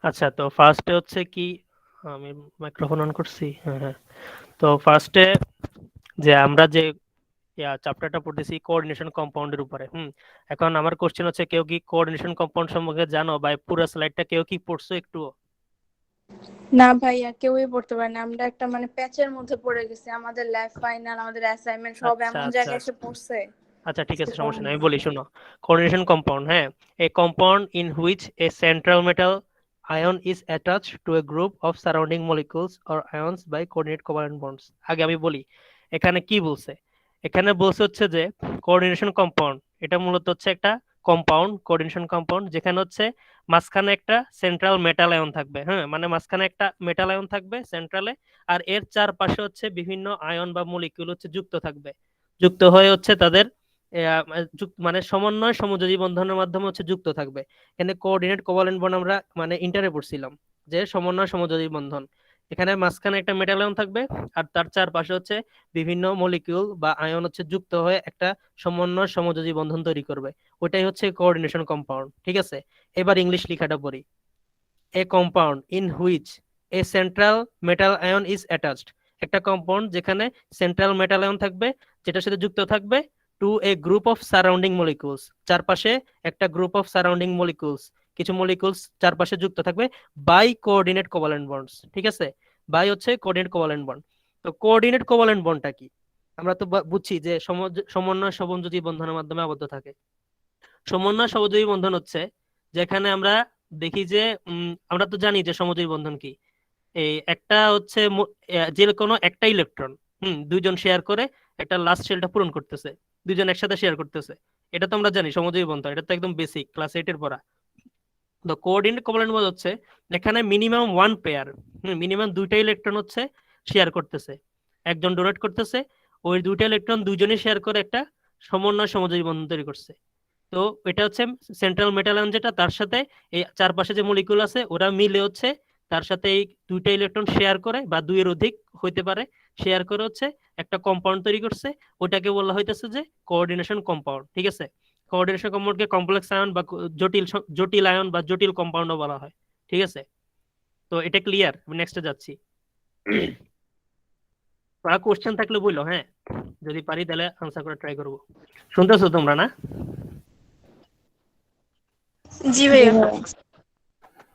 আচ্ছা, তো ফার্স্টে হচ্ছে কি, আমি মাইক্রোফোন অন করছি, হ্যাঁ হ্যাঁ। তো ফার্স্টে যে আমরা যে চ্যাপ্টারটা পড়তেছি কোঅর্ডিনেশন কম্পাউন্ডের উপরে। এখন আমার কোশ্চেন হচ্ছে, কেউ কি কোঅর্ডিনেশন কম্পাউন্ড সম্পর্কে জানো, বা পুরো স্লাইডটা কেউ কি পড়ছো একটু? না ভাইয়া, কেউই পড়তে পারে না। আমরা একটা মানে প্যাচের মধ্যে পড়ে গেছি। আমাদের ল্যাব ফাইনাল, আমাদের অ্যাসাইনমেন্ট সব আচ্ছা এমন আচ্ছা জায়গায় এসে আচ্ছা পড়ছে আচ্ছা, ঠিক যে আছে, সমস্যা বলার নেই, আমি না। বলি শোনো। কোঅর্ডিনেশন কম্পাউন্ড, হ্যাঁ, a compound in which a central metal ion is attached to a group of surrounding molecules or ions by coordinate covalent bonds. আগে আমি বলি এখানে কি বলছে। এখানে বলছে হচ্ছে যে কোঅর্ডিনেশন কম্পাউন্ড, এটা মূলত হচ্ছে একটা কম্পাউন্ড, কোঅর্ডিনেশন কম্পাউন্ড, যেখানে হচ্ছে মাঝখানে একটা সেন্ট্রাল মেটাল আয়ন থাকবে। হ্যাঁ, মানে মাঝখানে একটা মেটাল আয়ন থাকবে সেন্ট্রালে, আর এর চারপাশে হচ্ছে বিভিন্ন আয়ন বা মলিকিউল হচ্ছে যুক্ত থাকবে। যুক্ত হয়ে হচ্ছে তাদের মানে সমন্বয় সমযোজী বন্ধনের মাধ্যমে হচ্ছে যুক্ত থাকবে। এখানে কোঅর্ডিনেট কোভালেন্ট বন্ড আমরা মানে ইন্টারে পড়ছিলাম যে সমন্বয় সমযোজী বন্ধন। এখানে মাঝখানে একটা মেটাল আয়ন থাকবে, আর তার চারপাশে হচ্ছে বিভিন্ন মলিকিউল বা আয়ন হচ্ছে যুক্ত হয়ে একটা সমন্বয় সমযোজী বন্ধন তৈরি করবে। ওটাই হচ্ছে কোঅর্ডিনেশন কম্পাউন্ড, ঠিক আছে? এবার ইংলিশ লেখাটা পড়ি। A compound in which a central metal ion is attached, একটা কম্পাউন্ড যেখানে সেন্ট্রাল মেটাল আয়ন থাকবে, যেটার সাথে যুক্ত থাকবে to a group of surrounding molecules, চারপাশে একটা গ্রুপ অফ সারাউন্ডিং মলিকুলস, কিছু মলিকুলস চারপাশে যুক্ত থাকবে বাই কোঅর্ডিনেট কোভালেন্ট বন্ডস, ঠিক আছে? বাই হচ্ছে কোঅর্ডিনেট কোভালেন্ট বন্ড। তো কোঅর্ডিনেট কোভালেন্ট বন্ডটা কি? আমরা তো বুঝছি যে সমন্বয় সমযোজী বন্ধনের মাধ্যমে আবদ্ধ থাকে। সমন্বয় সমযোজী বন্ধন হচ্ছে যেখানে আমরা দেখি যে আমরা তো জানি যে সমযোজী বন্ধন কি। এই একটা হচ্ছে যে কোনো একটা ইলেকট্রন দুইজন শেয়ার করে একটা লাস্ট শেলটা পূরণ করতেছে, দুইজন একসাথে শেয়ার করতেছে। এটা তো আমরা জানি সমযোজী বন্ধন, এটা তো একদম বেসিক, ক্লাস 8 এর পড়া। তো কোঅর্ডিনেট কোভালেন্ট বন্ড হচ্ছে এখানে মিনিমাম ওয়ান পেয়ার, মিনিমাম দুইটা ইলেকট্রন হচ্ছে শেয়ার করতেছে, একজন ডোনেট করতেছে, ওই দুইটা ইলেকট্রন দুইজনই শেয়ার করে একটা সমন্বয় সমযোজী বন্ধন তৈরি করছে। তো এটা হচ্ছে সেন্ট্রাল মেটাল আয়ন, যেটা তার সাথে এই চারপাশে যে মলিকুল আছে ওরা মিলে হচ্ছে তার সাথে এই দুইটা ইলেকট্রন শেয়ার করে, বা দুইয়ের অধিক হইতে পারে, শেয়ার করে হচ্ছে একটা কম্পাউন্ড তৈরি করছে। ওটাকে বলা হইতেছে যে কোঅর্ডিনেশন কম্পাউন্ড, ঠিক আছে? কোঅর্ডিনেশন কম্পাউন্ডকে কমপ্লেক্স আয়ন বা জটিল আয়ন বা জটিল কম্পাউন্ডও বলা হয়, ঠিক আছে? তো এটা ক্লিয়ার, আমি নেক্সটে যাচ্ছি। আর কোশ্চেন থাকলে বললো, হ্যাঁ, যদি পারি তাহলে আনসার করে ট্রাই করবো। শুনতেছো তোমরা না? জি ভাইয়া।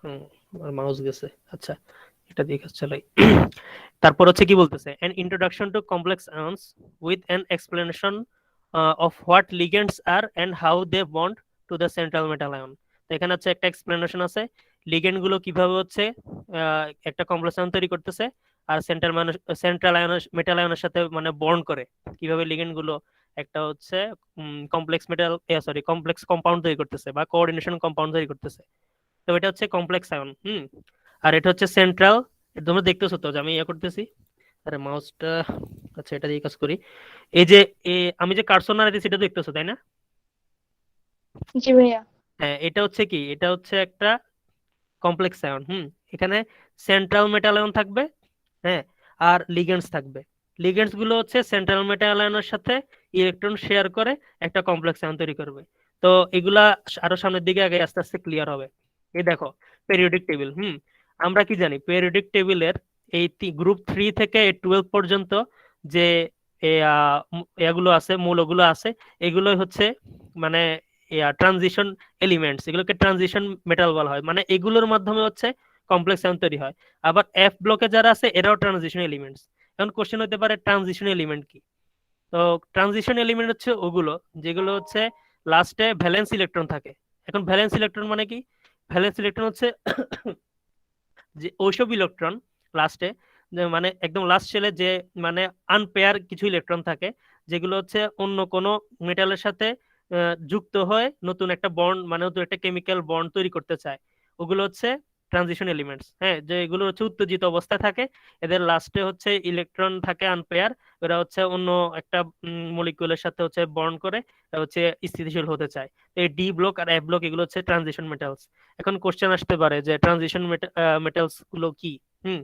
হুম, আর মাউস গেছে, আচ্ছা, এটা দিয়ে কাজ চালাই। তারপর হচ্ছে কি বলতেছে, an introduction to complex ions with an explanation of what ligands are and how they bond to the central metal ion। তো এখানে হচ্ছে একটা এক্সপ্লেনেশন আছে লিগেন্ড গুলো কিভাবে হচ্ছে একটা কমপ্লেক্স আয়ন তৈরি করতেছে, আর সেন্ট্রাল আয়ন মেটাল আয়নের সাথে মানে বন্ড করে কিভাবে লিগেন্ড গুলো একটা হচ্ছে complex metal sorry complex compound তৈরি করতেছে বা কোঅর্ডিনেশন কম্পাউন্ড তৈরি করতেছে। তো এটা হচ্ছে কমপ্লেক্স আয়ন। আর এটা হচ্ছে সেন্ট্রাল। তোমরা দেখতেছো তো যে আমি ইয়ে করতেছি, আরে মাউসটা, আচ্ছা এটা দিয়ে কাজ করি। এই যে আমি যে কার্সর দিচ্ছি এটা দেখতেছো তাই না? জি ভাইয়া। হ্যাঁ, এটা হচ্ছে কি, এটা হচ্ছে একটা কমপ্লেক্স আয়ন। এখানে সেন্ট্রাল মেটাল আয়ন থাকবে, হ্যাঁ, আর লিগেন্ডস থাকবে। লিগেন্ডস গুলো হচ্ছে সেন্ট্রাল মেটাল আয়নের সাথে ইলেকট্রন শেয়ার করে একটা কমপ্লেক্স আয়ন তৈরি করবে। তো এগুলা আরো সামনের দিকে আগে আস্তে আস্তে ক্লিয়ার হবে। এই দেখো পেরিওডিক টেবিল। আমরা কি জানি পেরিওডিক টেবিলের এই গ্রুপ 3 থেকে 12 পর্যন্ত যে এগুলো আছে, মৌলগুলো আছে, এগুলোই হচ্ছে মানে ট্রানজিশন এলিমেন্টস, এগুলোকে ট্রানজিশন মেটাল বলা হয়, মানে এগুলোর মাধ্যমে হচ্ছে কমপ্লেক্স আয়ন তৈরি হয়। আবার এফ ব্লকে যারা আছে এরাও ট্রানজিশন এলিমেন্টস। এখন কোশ্চেন হতে পারে ট্রানজিশন এলিমেন্ট কি? তো ট্রানজিশন এলিমেন্ট হচ্ছে ওগুলো যেগুলো হচ্ছে লাস্টে ভ্যালেন্স ইলেকট্রন থাকে। এখন ভ্যালেন্স ইলেকট্রন মানে কি? ভ্যালেন্স ইলেকট্রন হচ্ছে যে ওইসব ইলেকট্রন লাস্টে, মানে একদম লাস্ট শেলে যে মানে আনপেয়ার কিছু ইলেকট্রন থাকে, যেগুলো হচ্ছে অন্য কোনো মেটালের সাথে যুক্ত হয়ে নতুন একটা বন্ড মানে নতুন একটা কেমিক্যাল বন্ড তৈরি করতে চায়, ওগুলো হচ্ছে ট্রানজিশন এলিমেন্টস। হ্যাঁ, যে এগুলো হচ্ছে উত্তেজিত অবস্থায় থাকে, এদের লাস্টে হচ্ছে ইলেকট্রন থাকে আনপেয়ার, ওরা হচ্ছে অন্য একটা মলিকিউলের সাথে হচ্ছে বন্ড করে হচ্ছে স্থিতিশীল হতে চায়। তো এই ডি ব্লক আর এফ ব্লক এগুলো হচ্ছে ট্রানজিশন মেটালস। এখন কোশ্চেন আসতে পারে যে ট্রানজিশন মেটালস গুলো কি? Hmm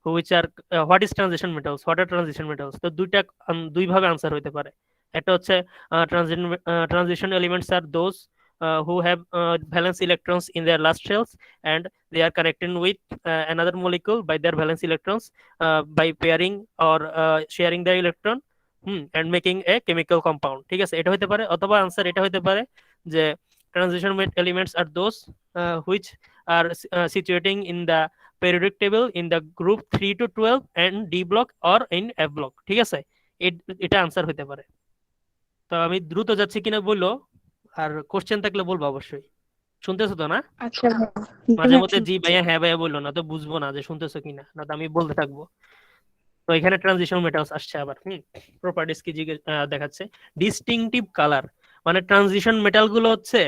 which are what is transition metals, what are transition metals? তো দুইটা দুই ভাবে আনসার হইতে পারে। একটা হচ্ছে transition elements are those who have valence electrons in their last shells, and they are connecting with another molecule by their valence electrons by pairing or sharing their electron and making a chemical compound. ঠিক আছে, এটা হতে পারে, অথবা answer এটা হতে পারে যে transition elements are those which are situating in the periodic table in the group 3 to 12 and D block or in F block. ঠিক আছে, এটা আনসার হতে পারে। তো আমি দ্রুত যাচ্ছি কিনা বললো, আর কোশ্চেন থাকলে বলবো অবশ্যই। শুনতেছো তো না? আচ্ছা মাঝে ভাইয়া, মধ্যে জি ভাইয়া হ্যাঁ ভাইয়া বললো না তো বুঝবো না যে শুনতেছো কিনা, না তো আমি বলতে থাকবো। তো এখানে ট্রানজিশন মেটালস আসছে আবার প্রপার্টিজ কি দেখাচ্ছে ডিস্টিংটিভ কালার, মানে ট্রানজিশন মেটাল গুলো হচ্ছে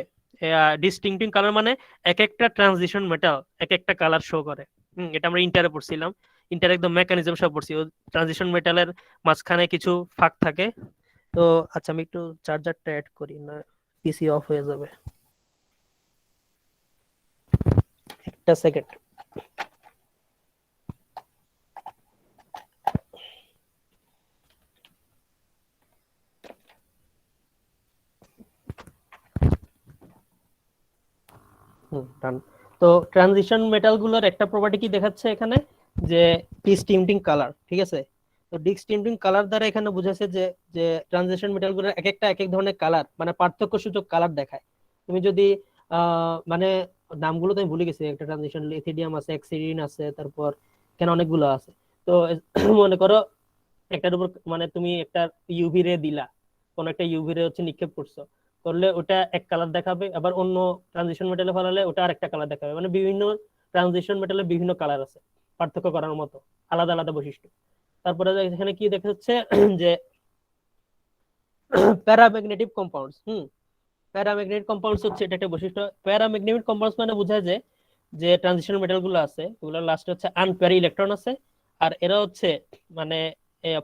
ডিস্টিংটিভ কালার, মানে এক একটা ট্রানজিশন মেটাল এক একটা কালার শো করে। এটা আমরা ইন্টারে পড়ছিলাম, ইন্টার একদম মেকানিজম সব পড়ছি। ট্রানজিশন মেটালের মাঝখানে কিছু ফাঁক থাকে। তো আচ্ছা আমি একটু চার্জারটা অ্যাড করি, না পিসি অফ হয়ে যাবে, একটা সেকেন্ড। তো ট্রানজিশন মেটাল গুলোর একটা প্রপার্টি কি দেখাচ্ছে এখানে, যে ডিস্টিংটিং কালার। ঠিক আছে, তো ডিস্টিংটিং কালার দ্বারা এখানে বুঝাচ্ছে যে যে ট্রানজিশন মেটাল গুলোর এক একটা এক এক ধরনের কালার, মানে পার্থক্য সূচক কালার দেখায়। তুমি যদি মানে নামগুলো তো আমি ভুলে গেছি, একটা ট্রানজিশন লিথিডিয়াম আছে, এক্সিডিন আছে, তারপর কেন অনেকগুলো আছে। তো মনে করো একটার উপর মানে তুমি একটা ইউভি রে দিলা, কোন একটা ইউভি রে হচ্ছে নিক্ষেপ করছো, করলে ওটা এক কালার দেখাবে, আবার অন্য ট্রানজিশন মেটালে ফেলালে ওটা আরেকটা কালার দেখাবে। মানে বিভিন্ন ট্রানজিশন মেটালে বিভিন্ন কালার আছে পার্থক্য করার মতো, আলাদা আলাদা বৈশিষ্ট্য। তারপরে এখানে কি দেখা যাচ্ছে যে প্যারাম্যাগনেটিক কম্পাউন্ডস। প্যারাম্যাগনেটিক কম্পাউন্ডস হচ্ছে এটা একটা বৈশিষ্ট্য। প্যারাম্যাগনেটিক কম্পাউন্ডস মানে বোঝায় যে যে ট্রানজিশন মেটাল গুলো আছে ওগুলো লাস্টে হচ্ছে আনপ্যারি ইলেকট্রন আছে, আর এরা হচ্ছে মানে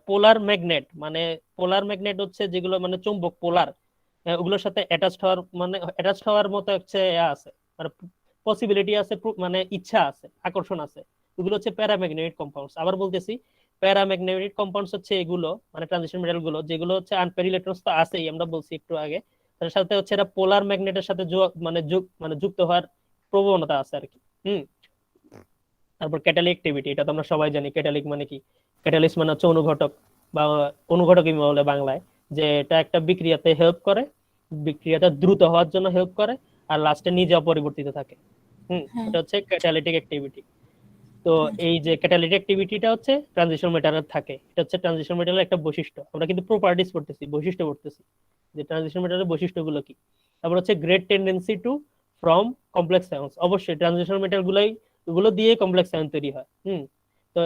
পোলার ম্যাগনেট, মানে পোলার ম্যাগনেট হচ্ছে যেগুলো মানে চুম্বক পোলার, ওগুলোর সাথে অ্যাটাচড হওয়ার মানে অ্যাটাচড হওয়ার মতো হচ্ছে আছে, মানে পসিবিলিটি আছে, মানে ইচ্ছা আছে, আকর্ষণ আছে। ওগুলো হচ্ছে প্যারাম্যাগনেটিক কম্পাউন্ডস। আবার বলতেছি, প্যারাম্যাগনেটিক কম্পাউন্ডস হচ্ছে এগুলো মানে ট্রানজিশন মেটাল গুলো যেগুলো হচ্ছে আনপ্যারি ইলেকট্রনস তো আছেই, আমরা বলছি একটু আগে, তার সাথে হচ্ছে এরা পোলার ম্যাগনেটের সাথে মানে যুক্ত হওয়ার প্রবণতা আছে আর কি। তারপর ক্যাটালিক অ্যাক্টিভিটি, এটা তো আমরা সবাই জানি। ক্যাটালিক মানে কি? ক্যাটালিস্ট মানে হচ্ছে অনুঘটক, বা অনুঘটকই বলে বাংলায়, যে এটা একটা বিক্রিয়াতে হেল্প করে, বিক্রিয়াটা দ্রুত হওয়ার জন্য হেল্প করে, আর লাস্টে নিজে অপরিবর্তিত থাকে। এটা হচ্ছে ক্যাটালিটিক অ্যাক্টিভিটি। তো এই যে ক্যাটালিটিক অ্যাক্টিভিটিটা হচ্ছে ট্রানজিশন মেটালের থাকে, এটা হচ্ছে ট্রানজিশন মেটালের একটা বৈশিষ্ট্য। আমরা কিন্তু প্রপার্টিজ পড়তেছি, বৈশিষ্ট্য পড়তেছি, যে ট্রানজিশন মেটালের বৈশিষ্ট্যগুলো কি। তারপর হচ্ছে great tendency two from complex আয়ন্স। অবশ্যই ট্রানজিশন মেটাল গুলো দিয়ে কমপ্লেক্স আয়ন তৈরি হয়। তো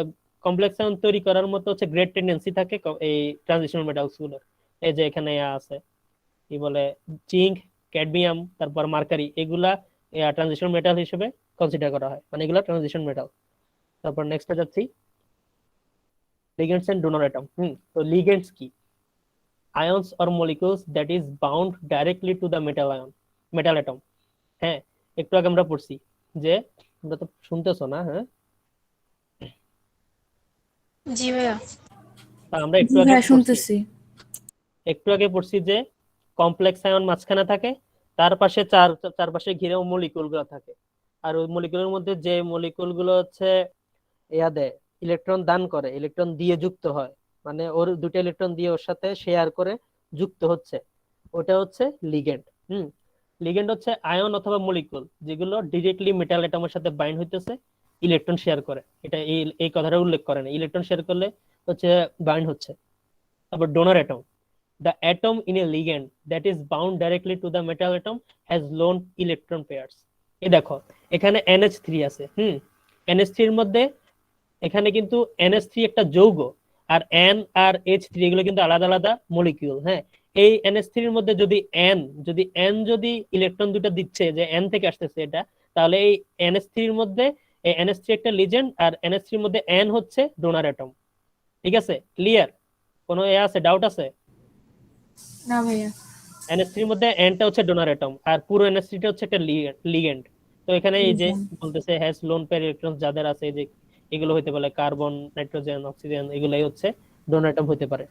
কমপ্লেক্স আয়ন তৈরি করার মতো হচ্ছে গ্রেট টেন্ডেন্সি থাকে এই ট্রানজিশন মেটালস গুলোর। এই যে এখানে আছে কি বলে জিঙ্ক, ক্যাডমিয়াম, তারপর মার্কারি, এগুলা ট্রানজিশন মেটাল হিসেবে কনসিডার করা হয়, মানে এগুলা ট্রানজিশন মেটাল। তারপর নেক্সটে যাচ্ছি, লিগেন্ডস এন্ড ডোনার অ্যাটম। তো লিগেন্ডস কি? আয়ন্স or molecules that is bound directly to the metal atom. হ্যাঁ, একটু আগে আমরা পড়ছি যে, তোমরা তো শুনতেছো না? হ্যাঁ, জি ভাইয়া, আমরা একটু আগে শুনতেছি, একটু আগে পড়ছি যে কমপ্লেক্স আয়ন মাঝখানে থাকে, তার পাশে চারপাশে ঘিরে মলিকিউল গুলো থাকে, আর ওই মলিকিউলের মধ্যে যে মলিকিউল গুলো হচ্ছে ইয়া দেয়, ইলেকট্রন দান করে, ইলেকট্রন দিয়ে যুক্ত হয়, মানে ওর দুটো ইলেকট্রন দিয়ে ওর সাথে শেয়ার করে যুক্ত হচ্ছে, ওটা হচ্ছে লিগেন্ড। লিগেন্ড হচ্ছে আয়ন অথবা মলিকিউল যেগুলো ডিরেক্টলি মেটাল অ্যাটমের সাথে বাইন্ড হইতেছে, ইলেকট্রন শেয়ার করে। এটা এই কথাটা উল্লেখ করে না, ইলেকট্রন শেয়ার করলে হচ্ছে বাইন্ড হচ্ছে। তারপর donor atom, the atom in a ligand that is bound directly to the metal atom has lone electron pairs. এই দেখো এখানে NH3 আছে। NH3 এর মধ্যে এখানে কিন্তু NH3 একটা যৌগ, আর N আর H3 এগুলো কিন্তু আলাদা আলাদা মলিকিউল। হ্যাঁ, এই NH3 এর মধ্যে যদি N যদি ইলেকট্রন দুটো দিচ্ছে, যে N থেকে আসতেছে এটা, তাহলে এই NH3 এর মধ্যে এই NH3 একটা লিজেন্ড, আর NH3 এর মধ্যে N হচ্ছে ডোনার অ্যাটম। ঠিক আছে, ক্লিয়ার? কোনো আছে ডাউট আছে? না ভাইয়া। NH3 এর মধ্যে N-টা হচ্ছে ডোনার অ্যাটম, আর পুরো NH3 টা হচ্ছে একটা লিগেন্ড। তো এখানে এই যে বলতেছে হ্যাজ লোন পেয়ার ইলেকট্রন যাদের আছে, যে এগুলো হইতে পারে কার্বন, নাইট্রোজেন, অক্সিজেন, এগুলাই হচ্ছে ডোনার অ্যাটম হতে পারে।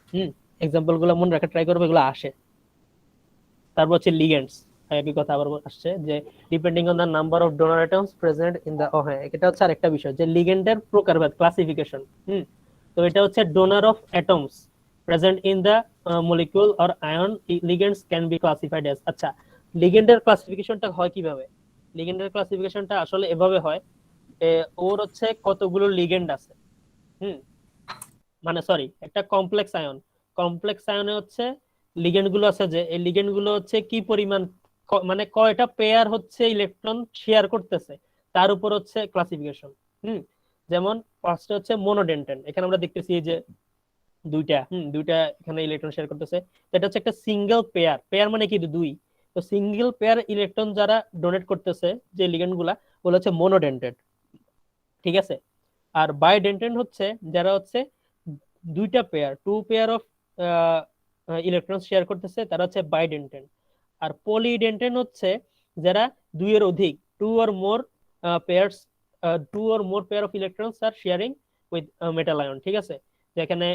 এক্সাম্পল গুলো মনে রাখা ট্রাই করবে, এগুলো আসে। তারপর হচ্ছে লিগেন্ডস। একই কথা আবার আসছে যে depending on the number of donor atoms present in the হ্যাঁ এটা হচ্ছে আরেকটা বিষয় যে লিগেন্ডের প্রকারভেদ ক্লাসিফিকেশন। তো এটা হচ্ছে donor of atoms present in the molecule or ion ligands can be classified as. আচ্ছা, লিগেন্ডের ক্লাসিফিকেশনটা হয় কিভাবে? লিগেন্ডের ক্লাসিফিকেশনটা আসলে এভাবে হয়, ওর হচ্ছে কতগুলো লিগেন্ড আছে। মানে সরি, একটা কমপ্লেক্স আয়নে হচ্ছে লিগেন্ড গুলো আছে, যে এই লিগেন্ড গুলো হচ্ছে কি পরিমাণ মানে কয়টা পেয়ার হচ্ছে ইলেকট্রন শেয়ার করতেছে তার উপর হচ্ছে ক্লাসিফিকেশন। যেমন ফার্স্ট হচ্ছে মোনোডেন্টেন, এখানে আমরা দেখতেছি যে দুইটা এখানে ইলেকট্রন শেয়ার করতেছে। এটা হচ্ছে একটা সিঙ্গেল পেয়ার, পেয়ার মানে কি দুই। তো সিঙ্গেল পেয়ার ইলেকট্রন যারা ডোনেট করতেছে যে লিগেন্ড গুলা, ওগুলো হচ্ছে মোনোডেন্টেড, ঠিক আছে। আর বাইডেন্টেন্ট হচ্ছে যারা হচ্ছে দুইটা pair, two pair of electron share করতেছে, তারা হচ্ছে বাইডেন্টেন্ট। আর পলিডেন্টেন্ট হচ্ছে যারা দুইয়ের অধিক, two or more pairs pair of electrons are sharing with metal ion, ঠিক আছে। যেখানে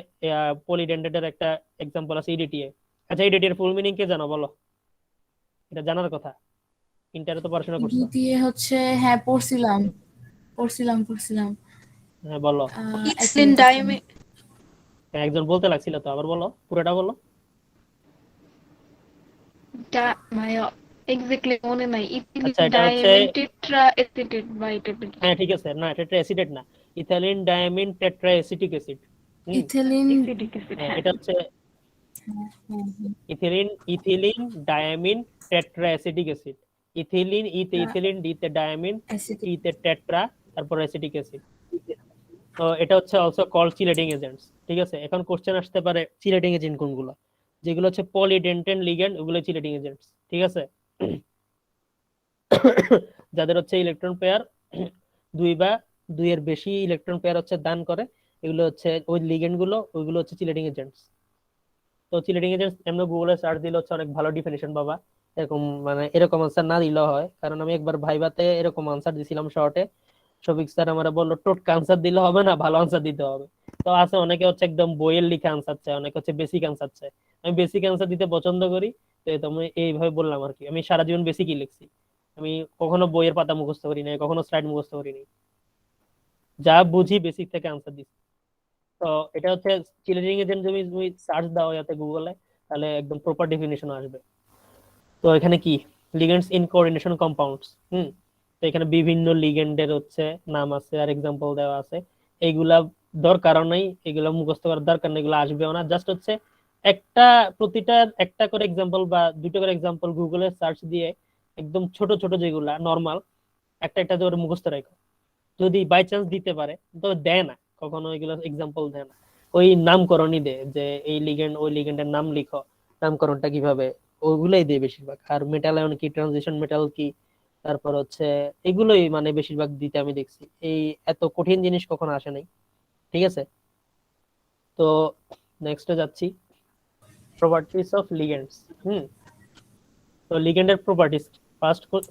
পলিডেন্টেন্টের একটা এক্সাম্পল আছে ইডিটিএ। আচ্ছা, ইডিটিএর ফুল মিনিং কে জানো বলো? এটা জানার কথা, ইন্টারে তো পড়াশোনা করছো। দিয়ে হচ্ছে হ্যাঁ পড়ছিলাম। হ্যাঁ বলো। ইথিলিন ডাইমিন, একজন বলতে লাগছিল তো, আবার বলো, পুরোটা বলো। মানে এক্স্যাক্টলি মনে নাই। ইথিলিন আচ্ছা, এটা হচ্ছে ডাইমিন টেট্রা এসিটেট বা এটা হ্যাঁ ঠিক আছে, না টেট্রা অ্যাসিটেট না, ethylene diamine tetra acetic acid. Ethylene acetic acid. হ্যাঁ, হ্যাঁ, এটা হচ্ছে ethylene diamine tetra acetic acid. Ethylene ডিতে ডায়ামিন, ইতে টেট্রা, তারপর অ্যাসিটিক অ্যাসিড। তো এটা হচ্ছে অলসো কল্ড চিলেটিং এজেন্টস, ঠিক আছে। এখন কোশ্চেন আসতে পারে চিলেটিং এজেন্ট কোনগুলো? যেগুলো হচ্ছে পলিডেন্টেন লিগ্যান্ড, ওগুলো চিলেটিং এজেন্টস, ঠিক আছে। যাদের হচ্ছে ইলেকট্রন পেয়ার দুই বা দুইয়ের বেশি ইলেকট্রন পেয়ার হচ্ছে দান করে, এগুলো হচ্ছে ওই লিগ্যান্ড গুলো, ওইগুলো হচ্ছে চিলেটিং এজেন্টস। তো চিলেটিং এজেন্টস এমনি গুগলে সার্চ দিলে হচ্ছে অনেক ভালো ডিফিনিশন পাবা। এরকম মানে এরকম আনসার না দিলেও হয়, কারণ আমি একবার ভাইভাতে এরকম আনসার দিছিলাম শর্টে, শফিক স্যার আমার বললো টোটকা আনসার দিলে হবে না, ভালো আনসার দিতে হবে। তো আছে অনেকে হচ্ছে একদম বইয়ের লিখা আনসার চায়, অনেকে হচ্ছে বেসিক আনসার চায়। আমি বেসিক আনসার দিতে পছন্দ করি, তো তুমি এইভাবে বললাম আর কি। আমি সারা জীবন বেসিকই লিখছি, আমি কখনো বইয়ের পাতা মুখস্থ করি নাই, কখনো স্লাইড মুখস্থ করিনি, যা বুঝি বেসিক থেকে আনসার দিচ্ছি। তো এটা হচ্ছে চিলেটিং এজেন্ট, তুমি তুমি সার্চ দাও যাতে গুগলে, তাহলে একদম প্রপার ডেফিনেশন আসবে। তো এখানে কি লিগেন্ডস ইন কোঅর্ডিনেশন কম্পাউন্ডস। তো এখানে বিভিন্ন লিগেন্ডের হচ্ছে নাম আছে আর এক্সাম্পল দেওয়া আছে। এইগুলা দরকার নেই, এগুলো মুখস্থ করার দরকার নেই, এগুলো আসবেও না। জাস্ট হচ্ছে একটা প্রতিটার একটা করে এক্সাম্পল বা দুটো করে এক্সাম্পল গুগলে সার্চ দিয়ে একদম ছোট ছোট যেগুলা নরমাল একটা একটা করে মুখস্থ রাখো। যদি বাই চান্স দিতে পারে, তো দেয় না কখনো এগুলো এক্সাম্পল দেয় না, ওই নামকরণই দেয় যে এই লিগেন্ড ওই লিগেন্ডের নাম লিখো, নামকরণটা কিভাবে, ওগুলোই দেয় বেশিরভাগ। আর মেটাল আয়ন কি, ট্রানজিশন মেটাল কি, তারপর হচ্ছে এগুলোই মানে বেশিরভাগ দিতে আমি দেখছি। এই এত কঠিন জিনিস কখনো আসে নাই, ঠিক আছে। তো নেক্সটে যাচ্ছি, প্রপার্টিস অফ লিগেন্ডস। তো লিগেন্ডের প্রপার্টিস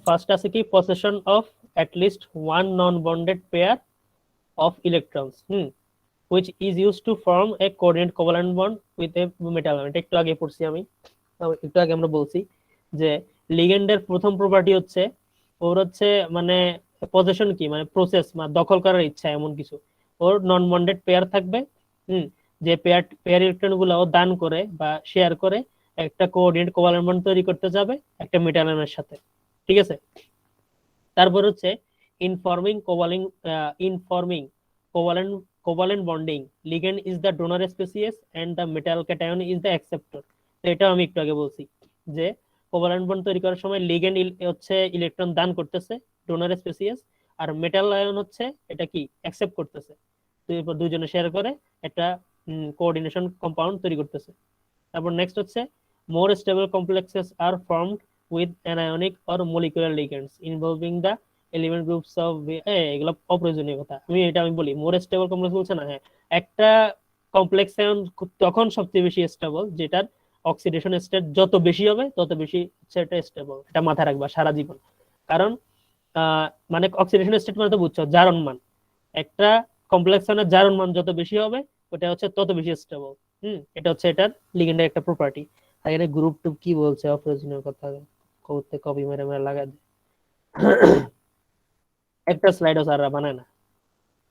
ফার্স্ট আছে কি possession of at least one non-bonded pair of electrons which is used to form a coordinate covalent bond with a metal ion। এটা একটু আগে পড়ছি আমি, একটু আগে আমরা বলছি যে লিগেন্ডের প্রথম প্রপার্টি হচ্ছে ওর হচ্ছে মানে পজেশন কি মানে প্রসেস মানে দখল করার ইচ্ছা, এমন কিছু। ওর নন বন্ডেড পেয়ার থাকবে, যে পেয়ার ইলেকট্রন গুলো ও দান করে বা শেয়ার করে একটা কোঅর্ডিনেট কোভালেন্ট বন্ড তৈরি করতে যাবে একটা মেটাল আয়নের সাথে, ঠিক আছে। তারপর হচ্ছে in forming covalent bonding, ligand is the donor species and the metal cation is the acceptor. তো এটা আমি একটু আগে বলছি যে কোভালেন্ট বন্ড তৈরি করার সময় লিগেন্ড হচ্ছে ইলেকট্রন দান করতেছে ডোনার স্পেসিস, আর মেটাল আয়ন হচ্ছে এটা কি অ্যাকসেপ্ট করতেছে, দুইজনে শেয়ার করে একটা কোঅর্ডিনেশন কম্পাউন্ড তৈরি করতেছে। তারপর নেক্সট হচ্ছে more stable complexes are formed with anionic or molecular ligands involving the element groups of এগুলো অপ্রয়োজনীয় কথা। আমি বলি মোর স্টেবল কমপ্লেক্স বলছে না, হ্যাঁ একটা কমপ্লেক্স আয়ন তখন সবচেয়ে বেশি স্টেবল যেটার অক্সিডেশন স্টেট যত বেশি হবে তত বেশি সেটা স্টেবল। এটা মাথায় রাখবা সারা জীবন, কারণ মানে অক্সিডেশন স্টেট মানে তো বুঝছো জারণ মান, একটা কমপ্লেক্স আয়নের জারণ মান যত বেশি হবে ওটা হচ্ছে তত বেশি স্টেবল। এটা হচ্ছে এটার লিগেন্ডের একটা প্রপার্টি। আর এখানে গ্রুপ টু কি বলছে অপ্রয়োজনীয় কথা, করতে কপি মেরে মেরে লাগা দেয়। একটা স্লাইডও স্যাররা বানায় না,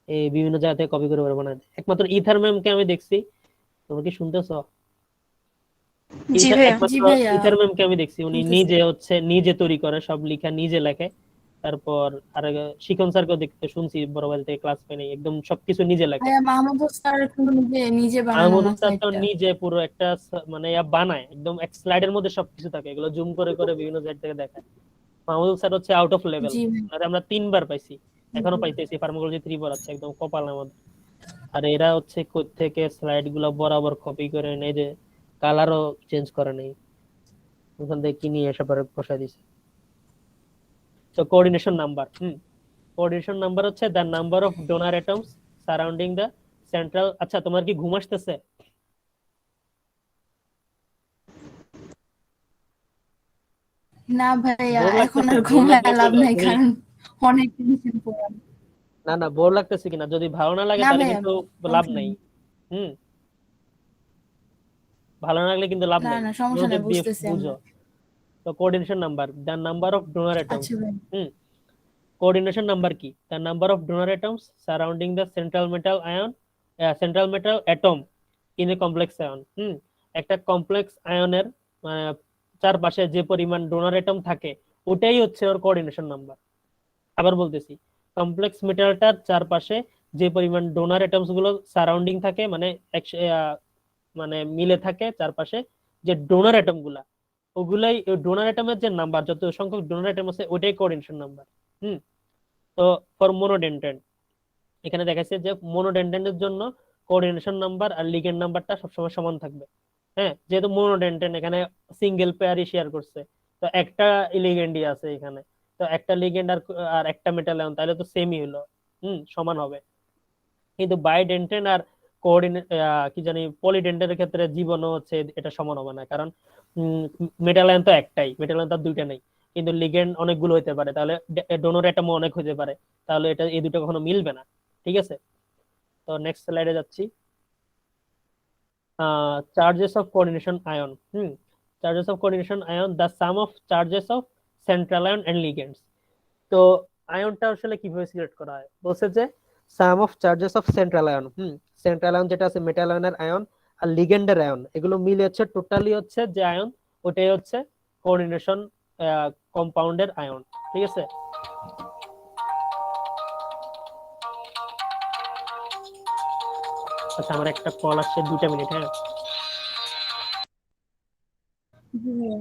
এই বিভিন্ন জায়গা থেকে কপি করে করে বানায় দেয়। একমাত্র ইথার ম্যামকে আমি দেখছি, তোমরা কি শুনতেছ? জি ভাইয়া। জি একমাত্র ভাইয়া ইথার ম্যামকে আমি দেখছি, উনি শুনতেছি। নিজে নিজে তৈরি করে, সব লিখা নিজে লেখে। তারপর আর শিখন স্যারকেও দেখতে শুনছি বড় ভাই থেকে ক্লাস পেয়ে একদম সবকিছু নিজে লেখে। ভাইয়া মাহমুদ স্যার কিন্তু নিজে নিজে বানানো মাহমুদ না স্যার তো স্লাইডটা। নিজে পুরো একটা মানে বানায়, একদম এক স্লাইডের মধ্যে সবকিছু থাকে, এগুলো জুম করে করে বিভিন্ন সাইড থেকে দেখায়। মাহমুদ স্যার হচ্ছে আউট অফ লেভেল, জি ভাই। আমরা 3বার পাইছি, এখনো পাইতেছি, ফার্মাকোলজি 3 পড়াচ্ছে, একদম কপাল আমাদের। আর এরা হচ্ছে থেকে স্লাইড গুলো বরাবর কপি করে নেই, যে কালারও চেঞ্জ করে নেই, ওখান থেকে কি নিয়ে এসে পরে বসাই দিছে। তো কোঅর্ডিনেশন নাম্বার, কোঅর্ডিনেশন নাম্বার হচ্ছে the number of donor atoms surrounding the central. আচ্ছা, তোমার কি ঘুম আসতেছে? না ভাইয়া বোর এখন লাগতেছে? আর বোর ঘুমায় লাগলে লাভ বলো নাই, তুমি। কারণ অনেক টেনশন পড়লাম। না না, বোর লাগতেছে কিনা, যদি ভালো না লাগে না তাহলে ভাইয়া কিন্তু লাভ সমস্যা নাই। নেই। হুম, ভালো না লাগলে কিন্তু লাভ না নাই, না সমস্যা মনোযোগ নেই, দিয়ে বুঝতেছি বুঝো। আমরা। তো coordination number the number of donor atoms. আচ্ছা ভাই। হুম, কোঅর্ডিনেশন নাম্বার কি? The number of donor atoms surrounding the central metal atom in a complex ion. একটা কমপ্লেক্স আয়নের চারপাশে যে পরিমাণ ডোনার অ্যাটম থাকে, ওটাই হচ্ছে ওর কোঅর্ডিনেশন নাম্বার। আবার বলতেছি, কমপ্লেক্স মেটালটার চারপাশে যে পরিমাণ ডোনার অ্যাটমস গুলো সারাউন্ডিং থাকে, মানে মানে মিলে থাকে চারপাশে, যে ডোনার অ্যাটম গুলা, ওগুলাই ডোনার অ্যাটমের যে নাম্বার, যত সংখ্যক ডোনার অ্যাটম আছে ওটাই কোঅর্ডিনেশন নাম্বার। হুম, তো ফর মোনোডেন্ড্রেন, এখানে দেখাচ্ছে যে মোনোডেন্ড্রেনের জন্য কোঅর্ডিনেশন নাম্বার আর লিগেন্ড নাম্বারটা সবসময় সমান থাকবে। হ্যাঁ, যেহেতু মোনোডেন্ড্রেন এখানে সিঙ্গেল পেয়ারই শেয়ার করছে, তো একটা লিগেন্ডই আছে এখানে, তো একটা লিগেন্ড আর আর একটা মেটাল আয়ন, তাহলে তো সেমই হলো, সমান হবে। কিন্তু বাইডেন্টেন আর কোঅর্ডিনেট কি জানি পলিডেন্টের ক্ষেত্রে জীবনও হচ্ছে এটা সমান হবে না, কারণ মেটাল আয়ন তো একটাই, মেটাল আয়ন তার দুইটা নেই, কিন্তু লিগেন্ড অনেকগুলো হতে পারে, তাহলে ডোনর অ্যাটমও অনেক হতে পারে, তাহলে এটা এই দুটো কখনো মিলবে না। ঠিক আছে, তো নেক্সট স্লাইডে যাচ্ছি। Charges of coordination ion. Charges of coordination ion, the sum of charges of central ion and ligands. তো আয়নটা আসলে কিভাবে সিলেক্ট করা হয়, বলছে যে sum of charges of central ion. Central ion যেটা আছে মেটাল আয়নের আয়ন আর লিগেন্ডের আয়ন, এগুলো মিলে হচ্ছে টোটালি হচ্ছে যে আয়ন, ওটাই হচ্ছে কোঅর্ডিনেশন কম্পাউন্ডের আয়ন। ঠিক আছে, আচ্ছা আমার একটা কল আসছে, 2টা মিনিট। হ্যাঁ, জি ভাইয়া।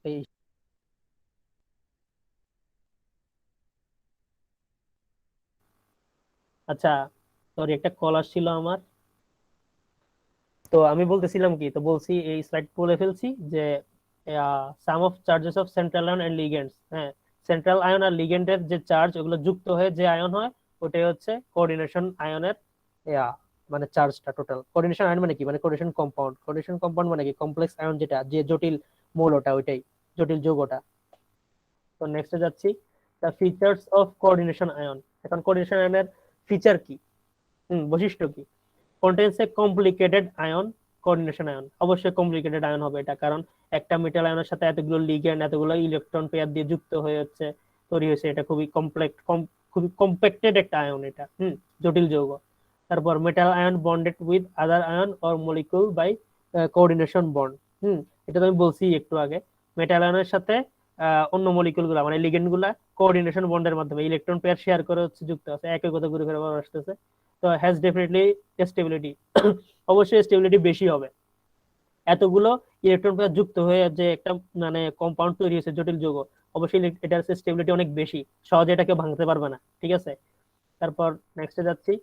এই আচ্ছা, সরি একটা কল আসছিল আমার। তো আমি বলতেছিলাম কি, তো বলছি এই স্লাইড বলে ফেলছি যে sum of charges of central ion and ligands. হ্যাঁ, সেন্ট্রাল আয়ন আর লিগেন্ডের যে চার্জ, ওগুলো যুক্ত হয়ে যে আয়ন হয়, ওটাই হচ্ছে কোঅর্ডিনেশন আয়নের মানে চার্জটা টোটাল। কোঅর্ডিনেশন আয়ন মানে কি, মানে কোঅর্ডিনেশন কম্পাউন্ড। কোঅর্ডিনেশন কম্পাউন্ড মানে কি, কমপ্লেক্স আয়ন যেটা, যে জটিল মৌলটা ওইটাই, জটিল যৌগটা। তো নেক্সটে যাচ্ছি, the features of coordination ion. এখন কোঅর্ডিনেশন আয়নের ফিচার কি, বৈশিষ্ট্য কি? Contains a complicated ion, coordination ion. অবশ্যই কমপ্লিকেটেড আয়ন হবে এটা, কারণ একটা মেটাল আয়নের সাথে এতগুলো লিগ্যান্ড, এতগুলো ইলেকট্রন পেয়ার দিয়ে যুক্ত হয়ে হচ্ছে তৈরি হয়েছে, এটা খুবই কমপ্লেক্স, খুবই কম্প্যাক্টেড একটা আয়ন এটা, জটিল যৌগ। তারপর metal ion bonded with other ion or molecule by coordination bond. হুম, এটা তো আমি বলছি একটু আগে, মেটাল আয়নের সাথে অন্য মলিকুল গুলা মানে লিগেন্ড গুলা কোঅর্ডিনেশন বন্ডের মাধ্যমে ইলেকট্রন পেয়ার শেয়ার করে হচ্ছে যুক্ত আছে, একই কথা ঘুরে ফিরে আবার আসতেছে। তো হ্যাজ ডেফিনেটলি স্টেবিলিটি, অবশ্যই স্টেবিলিটি বেশি হবে, এতগুলো ইলেকট্রন পেয়ার যুক্ত হয়ে যে একটা মানে কম্পাউন্ড তৈরি হয়েছে জটিল যৌগ, অবশ্যই এটার স্টেবিলিটি অনেক বেশি, সহজে এটাকে ভাঙতে পারবে না, ঠিক আছে। তারপর নেক্সটে যাচ্ছি,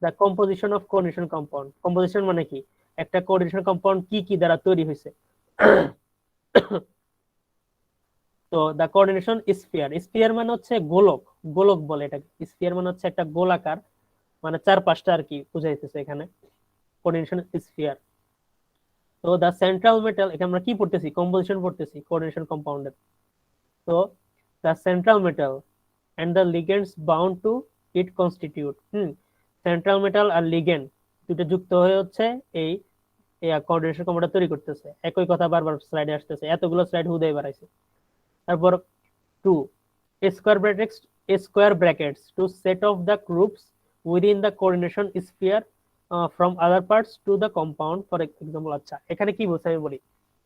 the composition of coordination compound. Composition মানে কি, একটা কোঅর্ডিনেশন কম্পাউন্ড কি কি দ্বারা তৈরি হয়েছে। তো দ্য কোঅর্ডিনেশন স্ফিয়ার, স্ফিয়ার মানে হচ্ছে গোলক, গোলক বলে এটাকে, স্ফিয়ার মানে হচ্ছে একটা গোলাকার, মানে চার পাঁচটা আর কি বুঝাইতেছে এখানে কোঅর্ডিনেশন স্ফিয়ার। তো দ্য সেন্ট্রাল মেটাল, এখানে আমরা কি পড়তেছি, কম্পোজিশন পড়তেছি কোঅর্ডিনেশন কম্পাউন্ডের। তো the central metal and the ligands bound to it constitute central metal আর লিগ্যান্ড দুটো যুক্ত হয়ে হচ্ছে এই কোঅর্ডিনেশন কম্পাউন্ডটা তৈরি করতেছে। একই কথা বারবার স্লাইডে আসতেছে, এতগুলো স্লাইড হুদাই বাড়াইছে। তারপর 2 square brackets to set off the groups within the coordination sphere from other parts to the compound, for example। আচ্ছা, এখানে কি বলছে আমি বলি,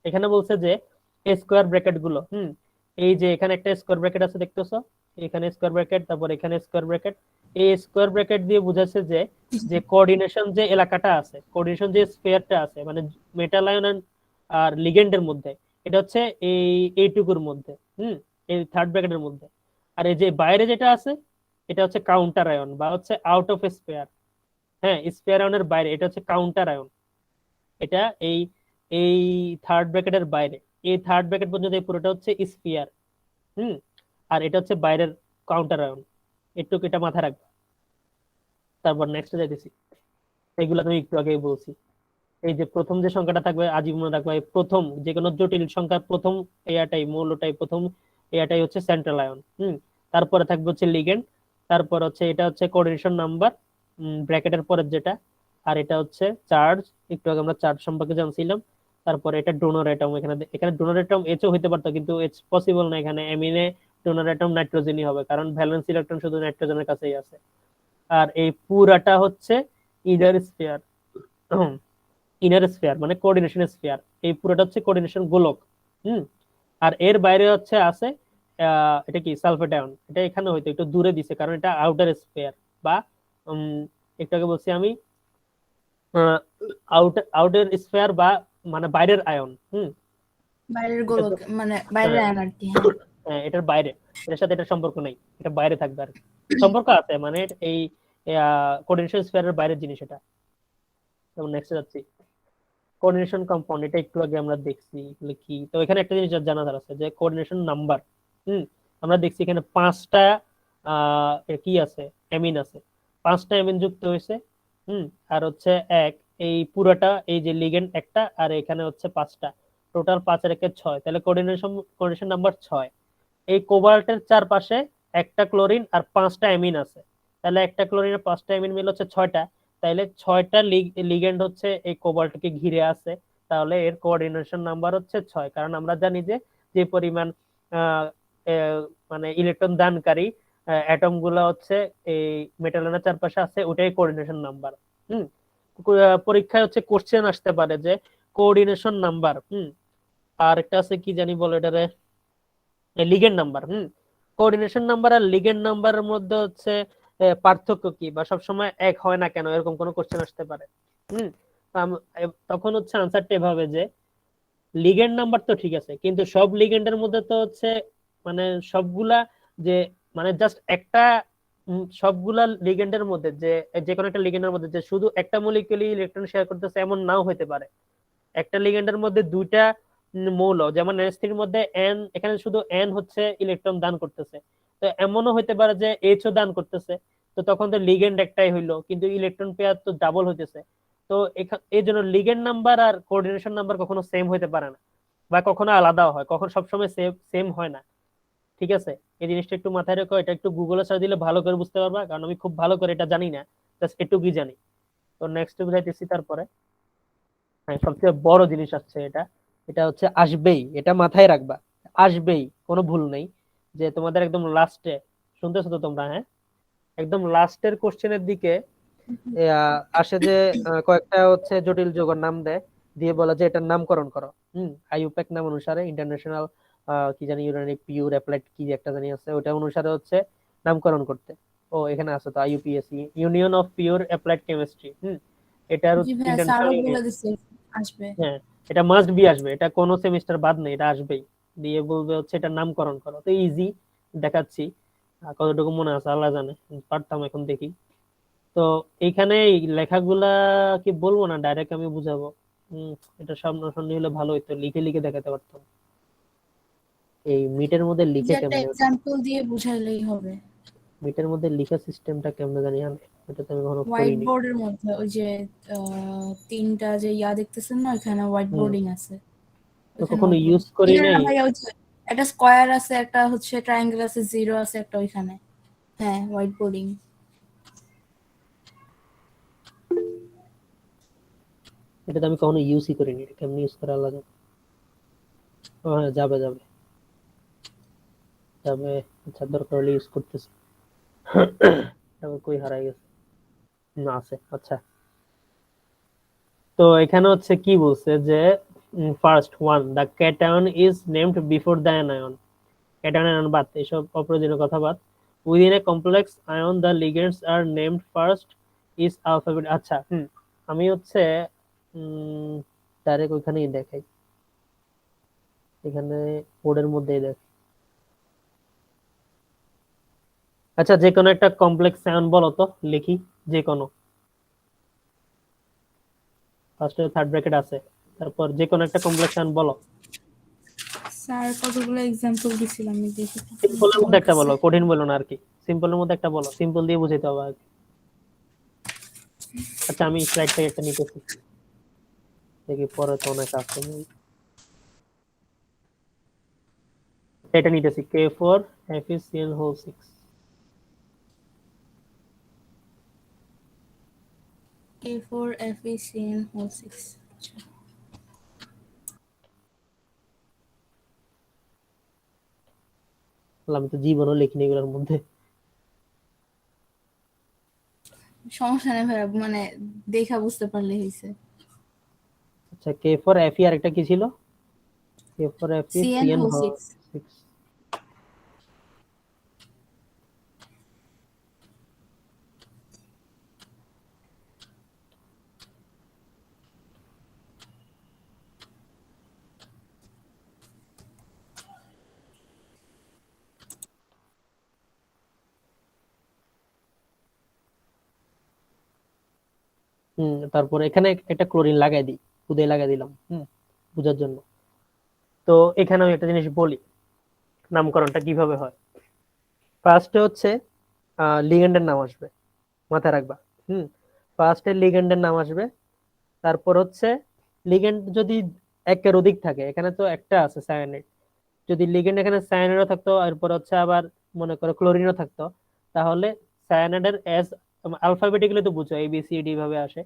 এখানে বলছে যে স্কোয়ার ব্র্যাকেট গুলো এই যে এখানে একটা স্কোয়ার ব্র্যাকেট আছে দেখতেছো, এখানে স্কোয়ার ব্র্যাকেট, তারপর এখানে স্কোয়ার ব্র্যাকেট, এই স্কোয়ার ব্র্যাকেট দিয়ে বোঝাচ্ছে যে যে কোঅর্ডিনেশন যে এলাকাটা আছে, কোঅর্ডিনেশন যে স্ফিয়ারটা আছে, মানে মেটাল আয়ন আর লিগেন্ডের মধ্যে, এটা হচ্ছে এইটুকুর মধ্যে, এই থার্ড ব্র্যাকেটের মধ্যে। আর এই যে বাইরে যেটা আছে এটা হচ্ছে কাউন্টার আয়ন বা হচ্ছে আউট অফ স্পেয়ার। হ্যাঁ, স্পেয়ার আয়নের বাইরে, এটা হচ্ছে কাউন্টার আয়ন, এটা এই এই থার্ড ব্র্যাকেটের বাইরে, এই থার্ড ব্র্যাকেট পর্যন্ত এই পুরোটা হচ্ছে স্ফিয়ার। আর এটা হচ্ছে বাইরের কাউন্টার আয়ন, একটু এটা মাথায় রাখবে। তারপর নেক্সট যাইতেছি, এগুলা তুমি একটু আগেই বলছি। এই যে প্রথম যে সংখ্যাটা থাকবে আজীবন রাখবে, প্রথম যে কোনো জটিল সংখ্যার প্রথম এয়াটাই মৌলটাই প্রথম এয়াটাই হচ্ছে সেন্ট্রাল আয়ন। তারপরে থাকবে হচ্ছে লিগেন্ড, তারপর হচ্ছে এটা হচ্ছে কোঅর্ডিনেশন নাম্বার ব্র্যাকেটের পরের যেটা, আর এটা হচ্ছে চার্জ, একটু আগে আমরা চার্জ সম্পর্কে জানছিলাম। তারপরে এটা ডোনার অ্যাটম, এখানে এখানে ডোনার অ্যাটম এইচও হইতে পারতো, কিন্তু ইটস পসিবল না, এখানে অ্যামিনে ডোনার অ্যাটম নাইট্রোজেনই হবে, কারণ ভ্যালেন্স ইলেকট্রন শুধু নাইট্রোজেনের কাছেই আছে। আর এই পুরাটা হচ্ছে ইনার স্ফিয়ার, ইনার স্ফিয়ার মানে কোঅর্ডিনেশন স্ফিয়ার, এই পুরোটা হচ্ছে কোঅর্ডিনেশন গোলক। আর এর বাইরে হচ্ছে আছে এটা কি সালফেট আয়ন, এটা এখানে হয়তো একটু দূরে দিছে কারণ এটা আউটার স্ফিয়ার বা একটু আগে বলছি আমি আউটার স্ফিয়ার বা মানে বাইরের আয়ন। বাইরের গোলক মানে বাইরের আয়ন আর কি। হ্যাঁ, এটার বাইরে, এটার সাথে এটা সম্পর্ক নেই, এটা বাইরে থাকবে আর সম্পর্ক আছে, মানে এই কোঅর্ডিনেশন স্ফিয়ারের বাইরের জিনিস এটা। এবং নেক্সট যাচ্ছি, কোঅর্ডিনেশন কম্পাউন্ড, এটা একটু আগে আমরা দেখছি কি। তো এখানে একটা জিনিস জানা আছে যে কোঅর্ডিনেশন নাম্বার, আমরা দেখছি এখানে 5টা কি আছে, অ্যামিন আছে, 5টা অ্যামিন যুক্ত হয়েছে। আর হচ্ছে এক, এই পুরোটা এই যে লিগেন্ড একটা, আর এখানে হচ্ছে 5টা, টোটাল 5 আর 1 6, তাহলে কোঅর্ডিনেশন নাম্বার 6। এই কোবাল্টের চারপাশে একটা ক্লোরিন আর 5টা অ্যামিন আছে, তাহলে একটা ক্লোরিন আর 5টা অ্যামিন মিলে হচ্ছে 6টা, তাইলে 6টা লিগেন্ড হচ্ছে এই কোবাল্টকে ঘিরে আছে, তাহলে এর কোঅর্ডিনেশন নাম্বার হচ্ছে 6। কারণ আমরা জানি যে যে পরিমাণ মানে ইলেকট্রন দানকারী অ্যাটম গুলা হচ্ছে এই মেটালের চারপাশে আছে, ওটাই কোঅর্ডিনেশন নাম্বার। পরীক্ষায় হচ্ছে কোশ্চেন আসতে পারে যে কোঅর্ডিনেশন নাম্বার আর একটা আছে কি জানি বলে এটারে, লিগেন্ড নাম্বার। কোঅর্ডিনেশন নাম্বার আর লিগেন্ড নাম্বারের মধ্যে হচ্ছে পার্থক্য কি, বা সবসময় এক হয় না কেন, এরকম কোনো কোশ্চেন আসতে পারে। তখন হচ্ছে আনসারটা এভাবে যে লিগেন্ড নাম্বার তো ঠিক আছে, কিন্তু সব লিগেন্ডের মধ্যে তো হচ্ছে মানে সবগুলা যে মানে জাস্ট একটা সবগুলা লিগেন্ডের মধ্যে যে যে কোনো একটা লিগেন্ডের মধ্যে যে শুধু একটা মলিকিউলই ইলেকট্রন শেয়ার করতেছে এমন নাও হতে পারে। একটা লিগেন্ডের মধ্যে দুইটা মৌল, যেমন NH3 এর মধ্যে N, এখানে শুধু N হচ্ছে ইলেকট্রন দান করতেছে, তো এমনও হতে পারে যে H ও দান করতেছে, তো তখন তো লিগেন্ড একটাই হইলো কিন্তু ইলেকট্রন পেয়ার তো ডাবল হইতেছে। তো এই জন্য লিগেন্ড নাম্বার আর কোঅর্ডিনেশন নাম্বার কখনো সেম হইতে পারে না, বা কখনো আলাদাও হয়, কখন সবসময় সেম হয় না। ঠিক আছে, এই জিনিসটা একটু মাথায় রেখো, এটা একটু গুগলে সার্চ দিলে ভালো করে বুঝতে পারবা, কারণ আমি খুব ভালো করে এটা জানি না, জাস্ট এটুকুই জানি। তো নেক্সট বুঝাইতেছি। তারপরে হ্যাঁ, সবচেয়ে বড় জিনিস আছে এটা, এটা হচ্ছে আসবেই, এটা মাথায় রাখবা, আসবেই, কোনো ভুল নেই। যে তোমাদের একদম লাস্টে, শুনতেছো তো তোমরা? হ্যাঁ, একদম লাস্টের কোশ্চেনের দিকে আসে যে কয়েকটা হচ্ছে জটিল যৌগের নাম দেয়, দিয়ে বলে যে এটার নামকরণ করো। আইইউপ্যাক নাম অনুসারে, ইন্টারন্যাশনাল কি জানি ইউরেনিক পিওর অ্যাপ্লাইড কি একটা জানি আছে, ওটা অনুসারে হচ্ছে নামকরণ করতে। ও এখানে আছে তো IUPAC, union of pure applied chemistry. এটার জি ভাইয়া, ইন্টারন্যাশনাল স্যারও বলে ইউনিয়ন। দিছে আসবে। হ্যাঁ, এটা মাস্ট বি আসবে, এটা কোনো সেমিস্টার বাদ নেই, এটা আসবেই। দিয়ে বলবে হচ্ছে এটা নামকরণ করো, তো ইজি দেখাচ্ছি। কতটুকু মনে আছে আল্লাহ জানে, পারতাম এখন দেখি। তো এইখানে এই লেখাগুলা কি বলবো না, ডাইরেক্ট আমি বুঝাবো? হম, এটা সামনাসামনি হলে ভালো হতো, লিখে লিখে দেখাতে পারতাম। এই মিটের মধ্যে যে লিখে একটা কেমনে, এক্সাম্পল দিয়ে বুঝাইলেই হবে। মিটের মধ্যে লিখা সিস্টেমটা কেমনে জানি আমি, এটা তো আমি কখনো হোয়াইট করিনি। বোর্ডের মধ্যে ওই যে তিনটা যে দেখতেছেন না, এখানে হোয়াইট হুম, বোর্ডিং আছে, তো ওখানে কখনো হোয়াইট ইউজ বোর্ডিং করি এখানে নাই। না ভাইয়া, ওই যে একটা স্কোয়ার আছে, একটা হচ্ছে ট্রায়াঙ্গেল আছে, জিরো আছে একটা ওইখানে। হ্যাঁ, হোয়াইট বোর্ডিং। এটা তো আমি কখনো ইউজই করিনি, এটা কেমনে ইউজ করে আল্লাহ জানে। ও হ্যাঁ, যাবে যাবে যাবে। আচ্ছা, দরকার হলে ইউজ করতেছি। তারপর কই হারাই গেছে, না আছে, আচ্ছা। তো এখানে হচ্ছে কি বলছে যে first one, the cation is named before the anion. Cation ion বাদ, এসব অপ্রয়োজনীয় কথা বাদ। Within a complex ion the ligands are named first is alphabet. আচ্ছা, আমি হচ্ছে ডাইরেক্ট ওইখানেই দেখাই, এখানে বোর্ডের মধ্যেই দেখ। আচ্ছা, যে কোনো একটা কমপ্লেক্স আয়ন বলো তো, লিখি যে কোনো। ফার্স্টে থার্ড ব্র্যাকেট আছে, তারপর যে কোনো একটা কমপ্লেক্স আয়ন বলো। স্যার কতগুলো এক্সাম্পল দিছিলাম, আমি দেখি সিম্পলের মধ্যে আমার একটা কাছে। বলো, কঠিন বলো না আর কি। সিম্পলের মধ্যে একটা বলো, সিম্পল দিয়ে বুঝাইতে হবে আর কি। আচ্ছা, আমি স্লাইড থেকে একটা নিতেছি, দেখি পরে তো অনেক আছে। এটা নিতেছি, K4 FeCN whole 6। A4 FeCN whole 6। আমি তো জীবনও লিখিনি এগুলোর মধ্যে। সমস্যা নেই ভাইয়া, মানে দেখা বুঝতে পারলেই হয়েছে। আচ্ছা, K4 Fe আর একটা কি ছিল? K4 Fe CN CN whole whole 6। 6। তারপরে এখানে একটা ক্লোরিন লাগাই দিই, খুদে লাগাই দিলাম বুঝার জন্য। তো এখানে আমি একটা জিনিস বলি, নামকরণটা কিভাবে হয়। ফার্স্টে হচ্ছে লিগেন্ডের নাম আসবে, মাথায় রাখবা। ফার্স্টে লিগেন্ডের নাম আসবে, তারপর হচ্ছে লিগেন্ড যদি একের অধিক থাকে, এখানে তো একটা আছে সায়ানাইড, যদি লিগেন্ড এখানে সায়ানাইডও থাকতো, এরপর হচ্ছে আবার মনে করো ক্লোরিনও থাকতো, তাহলে সায়ানাইডের এস আলফাবেটিক্যালি তো বুঝো ABCD ভাবে আসে,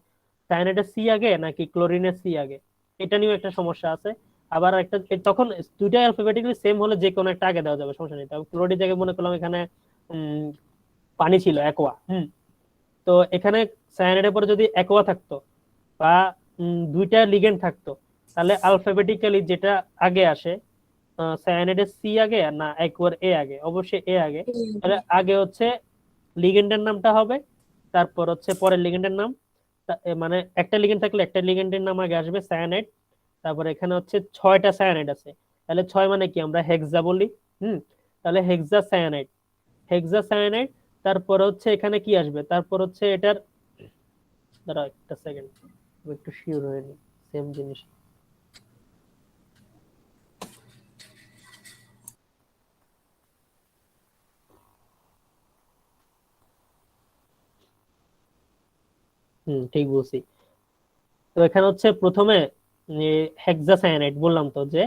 সায়ানাইডের সি আগে নাকি ক্লোরিনের সি আগে, এটা নিয়েও একটা সমস্যা আছে। আবার একটা তখন দুইটাই অ্যালফাবেটিক্যালি সেম হলে যে কোনো একটা আগে দেওয়া যাবে, সমস্যা নেই। তবে ক্লোরিন জায়গায় মনে করলাম এখানে উম, পানি ছিল অ্যাকোয়া, তো এখানে সায়ানাইডের পরে যদি অ্যাকোয়া থাকতো বা দুইটা লিগেন্ড থাকতো, তাহলে আলফাবেটিক্যালি যেটা আগে আসে, সায়ানাইডের সি আগে আর না অ্যাকোয়ার এ আগে, অবশ্যই এ আগে। তাহলে আগে হচ্ছে লিগেন্ডের নামটা হবে, তারপর হচ্ছে পরের লিগেন্ডের নাম। মানে একটা লিগেন্ড থাকলে একটা লিগেন্ডের নাম আগে আসবে, সায়ানাইড। তারপর এখানে হচ্ছে 6টা সায়ানাইড আছে, তাহলে 6 মানে কি আমরা হেক্সা বলি। হুম, তাহলে হেক্সা সায়ানাইড, হেক্সা সায়ানাইড। তারপর হচ্ছে এখানে কি আসবে, তারপর হচ্ছে এটার, দাঁড়াও একটা সেকেন্ড, একটু শিওর হয়ে নি, সেম জিনিস। ঠিক বলছি। তো এখানে হচ্ছে প্রথমে হেক্সাসায়ানাইড বললাম তো, যে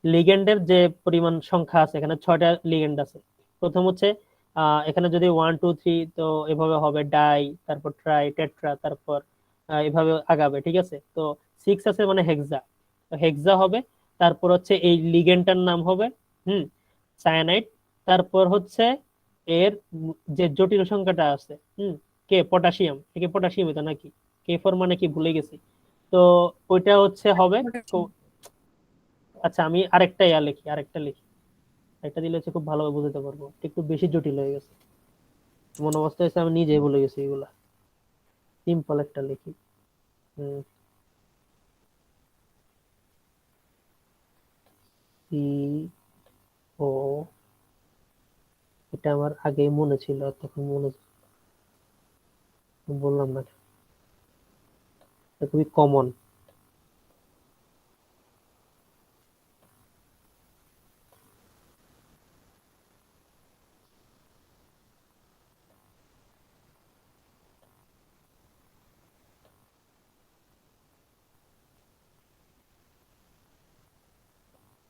লিগেন্ডের যে পরিমাণ সংখ্যা আছে, এখানে 6টা লিগেন্ড আছে। প্রথম হচ্ছে এখানে যদি 1 2 3, তো এভাবে হবে ডাই, তারপর ট্রাই, টেট্রা, তারপর এভাবে আগাবে, ঠিক আছে। তো 6 আছে মানে হেক্সা, তো হেক্সা হবে। তারপর হচ্ছে এই লিগেন্ডটার নাম হবে সায়ানাইড। তারপর হচ্ছে এর যে জটিল সংখ্যাটা আছে, কে পটাশিয়াম, একে পটাশিয়াম এটা নাকি K4 মানে কি ভুলে গেছি। তো ওইটা হচ্ছে হবে আচ্ছা, আমি আরেকটা লিখি, আরেকটা লিখি, একটা দিলে হচ্ছে খুব ভালোভাবে বুঝতে পারবো, একটু বেশি জটিল হয়ে গেছে, মন অবস্থা হচ্ছে আমি নিজেই ভুলে গেছি এগুলা। সিম্পল একটা লিখি। CO, এটা আমার আগেই মনে ছিল, তখন মনে বললাম না, এটা খুবই কমন।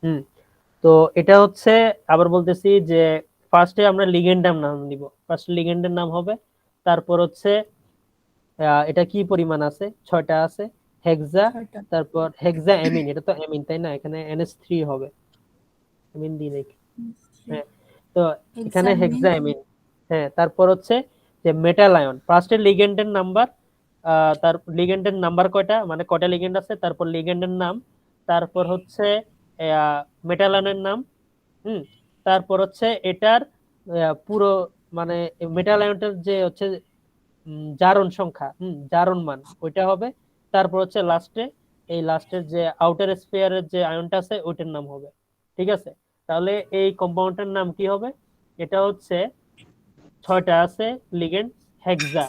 হুম, তো এটা হচ্ছে, আবার বলতেছি যে ফার্স্টে আমরা লিগেন্ডের নাম দিব, ফার্স্ট লিগেন্ডের নাম হবে, তারপর হচ্ছে এটা কি পরিমাণ আছে, 6টা আছে, হেক্সা, 6টা। তারপর হেক্সা অ্যামিন, এটা তো অ্যামিন তাই না, এখানে NH3 হবে, অ্যামিন দিই নাকি, হ্যাঁ, তো এখানে এক্সামিন। হেক্সা অ্যামিন, হ্যাঁ, তারপর হচ্ছে যে মেটাল আয়ন, ফার্স্টে লিগেন্ডের নাম্বার, তার লিগেন্ডের নাম্বার কয়টা, মানে কয়টা লিগেন্ড আছে, তারপর লিগেন্ডের নাম, তারপর হচ্ছে মেটাল আয়নের নাম, হুম, তারপর হচ্ছে এটার পুরো মানে মেটাল আয়নটার যে হচ্ছে জারণ সংখ্যা, জারণ মান ওইটা হবে, তারপর হচ্ছে লাস্টে এই লাস্টের যে আউটার স্ফিয়ারের যে আয়নটা আছে ওইটার নাম হবে। ঠিক আছে, তাহলে এই কম্পাউন্ডটার নাম কি হবে, এটা হচ্ছে 6টা আছে লিগেন্ড, হেক্সা,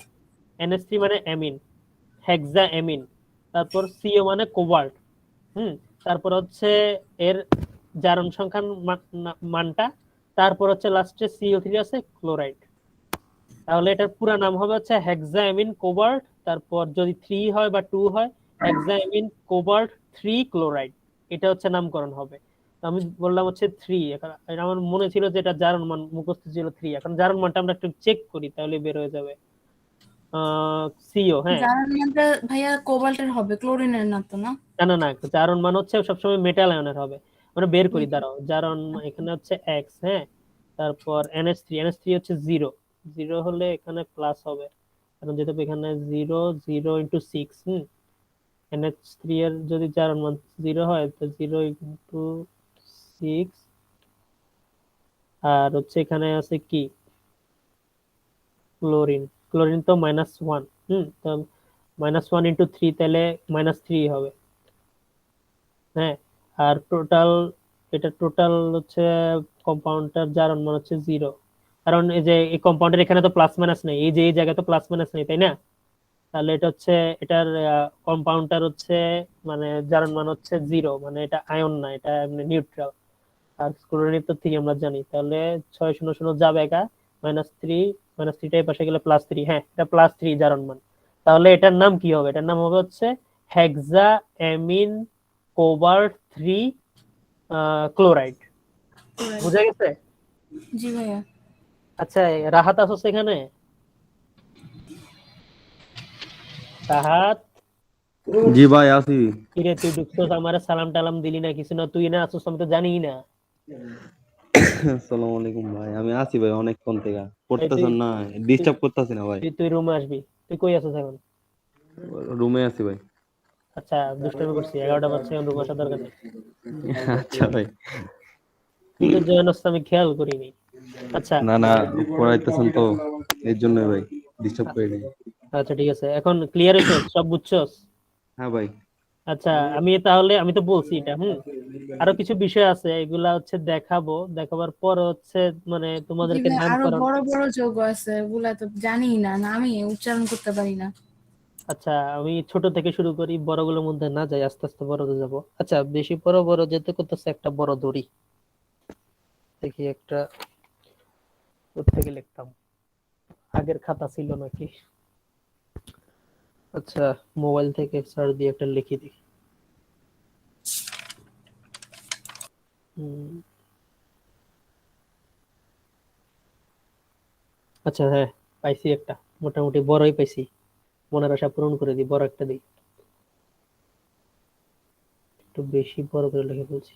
NH3 মানে অ্যামিন, হেক্সা অ্যামিন, তারপর CO মানে কোবাল্ট, হুম, তারপর হচ্ছে এর জারণ সংখ্যার মানটা, তারপর হচ্ছে লাস্টে CO3 আছে ক্লোরাইড। তাহলে এটার পুরো নাম হবে হচ্ছে হেক্সাঅ্যামিন কোবাল্ট, তারপর যদি 3 হয় বা 2 হয় হেক্সাঅ্যামিন কোবাল্ট 3 ক্লোরাইড, এটা হচ্ছে নামকরণ হবে। তো আমি বললাম হচ্ছে 3, এখন এটা আমার মনে ছিল যে এটা জারণ মান মুখস্থ ছিল 3, এখন জারণ মানটা আমরা একটু চেক করি তাহলে বের হয়ে যাবে। CO, হ্যাঁ, জার্মান মানটা ভাইয়া কোবাল্টের হবে, ক্লোরিনের না তো না? না না না, জারণ মান হচ্ছে সবসময় মেটাল আয়নের হবে, আমরা বের করি, দাঁড়াও, জারণ এখানে হচ্ছে X, হ্যাঁ, তারপর NH3 হচ্ছে 0, 0 হলে এখানে প্লাস হবে, কারণ যেহেতু এখানে 0 0 ইন্টু 6, NH3 এর যদি জারণ মান 0 হয় তো 0 ইন্টু 6, আর হচ্ছে এখানে আছে কি ক্লোরিন, ক্লোরিন তো -1, তো -1 ইন্টু 3 তাহলে -3 হবে, হ্যাঁ, আর টোটাল, এটা টোটাল হচ্ছে কম্পাউন্ডটার জারণ মান হচ্ছে 0, কারণ এই যে এই কম্পাউন্ডের এখানে তো প্লাস মাইনাস নেই, এই যে এই জায়গায় তো প্লাস মাইনাস নেই তাই না, তাহলে এটা হচ্ছে এটার কম্পাউন্ডটার হচ্ছে মানে জারণ মান হচ্ছে 0, মানে এটা আয়ন না, এটা এমনি নিউট্রাল, আর ক্লোরিনের তো 3 আমরা জানি, তাহলে 6 0 0 যাবে একা, -3, -3টাই পাশে গেলে +3, হ্যাঁ, এটা +3 জারণ মান, তাহলে এটার নাম কি হবে, এটার নাম হবে হচ্ছে হেক্সা অ্যামিন কোবাল্ট 3 ক্লোরাইড। বুঝা গেছে? জি ভাইয়া। আচ্ছা, রাহাত আছো সেখানে? রাহাত, জি ভাই আছি। কিরে তুই ঢুকছস, আমারে সালাম টালাম দিলি না, কিছু না, তুই না আসছিস আমি তো জানিই না। আসসালামু আলাইকুম ভাই, আমি আছি ভাই অনেকক্ষণ থেকে। এই তুই পড়তেছেন না? তুই ডিস্টার্ব করতেছি না ভাই? তুই রুমে আসবি, তুই কই আছিস এখন? রুমে আছি ভাই। আচ্ছা, দুষ্টামি করছি, 11টা বাজছে, এখন রুমে আসার দরকার নেই। আচ্ছা ভাই। তুই তো জয়েন হচ্ছিস আমি খেয়াল করিনি। আচ্ছা না না, পড়াইতেছেন তো এর জন্য ভাই ডিস্টার্ব আ- করে দিই। আচ্ছা ঠিক আছে, এখন ক্লিয়ার হইছস, সব বুঝছস? হ্যাঁ ভাই। আচ্ছা, আমি তো বলছি এটা, আরো কিছু বিষয় আছে, এগুলা হচ্ছে দেখাবার পর হচ্ছে মানে জি তোমাদেরকে ভাই, আরো নামকরণ। বড় বড় যৌগ আছে, ওগুলা তো জানি না, নামই উচ্চারণ করতে পারি না। আচ্ছা, আমি ছোট থেকে শুরু করি, বড়গুলোর মধ্যে না যাই, আস্তে আস্তে বড়তে যাব। আচ্ছা, বেশি বড় বড় যেতে করতেছে, একটা বড় দড়ি দেখি, একটা থেকে লিখতাম, আগের খাতা ছিল নাকি। আচ্ছা, মোবাইল থেকে সার্চ দিয়ে একটা লিখে দিই। হুম, আচ্ছা, হ্যাঁ, পাইছি একটা, মোটামুটি বড়ই পাইছি, মনের আশা পূরণ করে দিই, বড় একটা দিই, একটু বেশি বড় করে লিখে বলছি।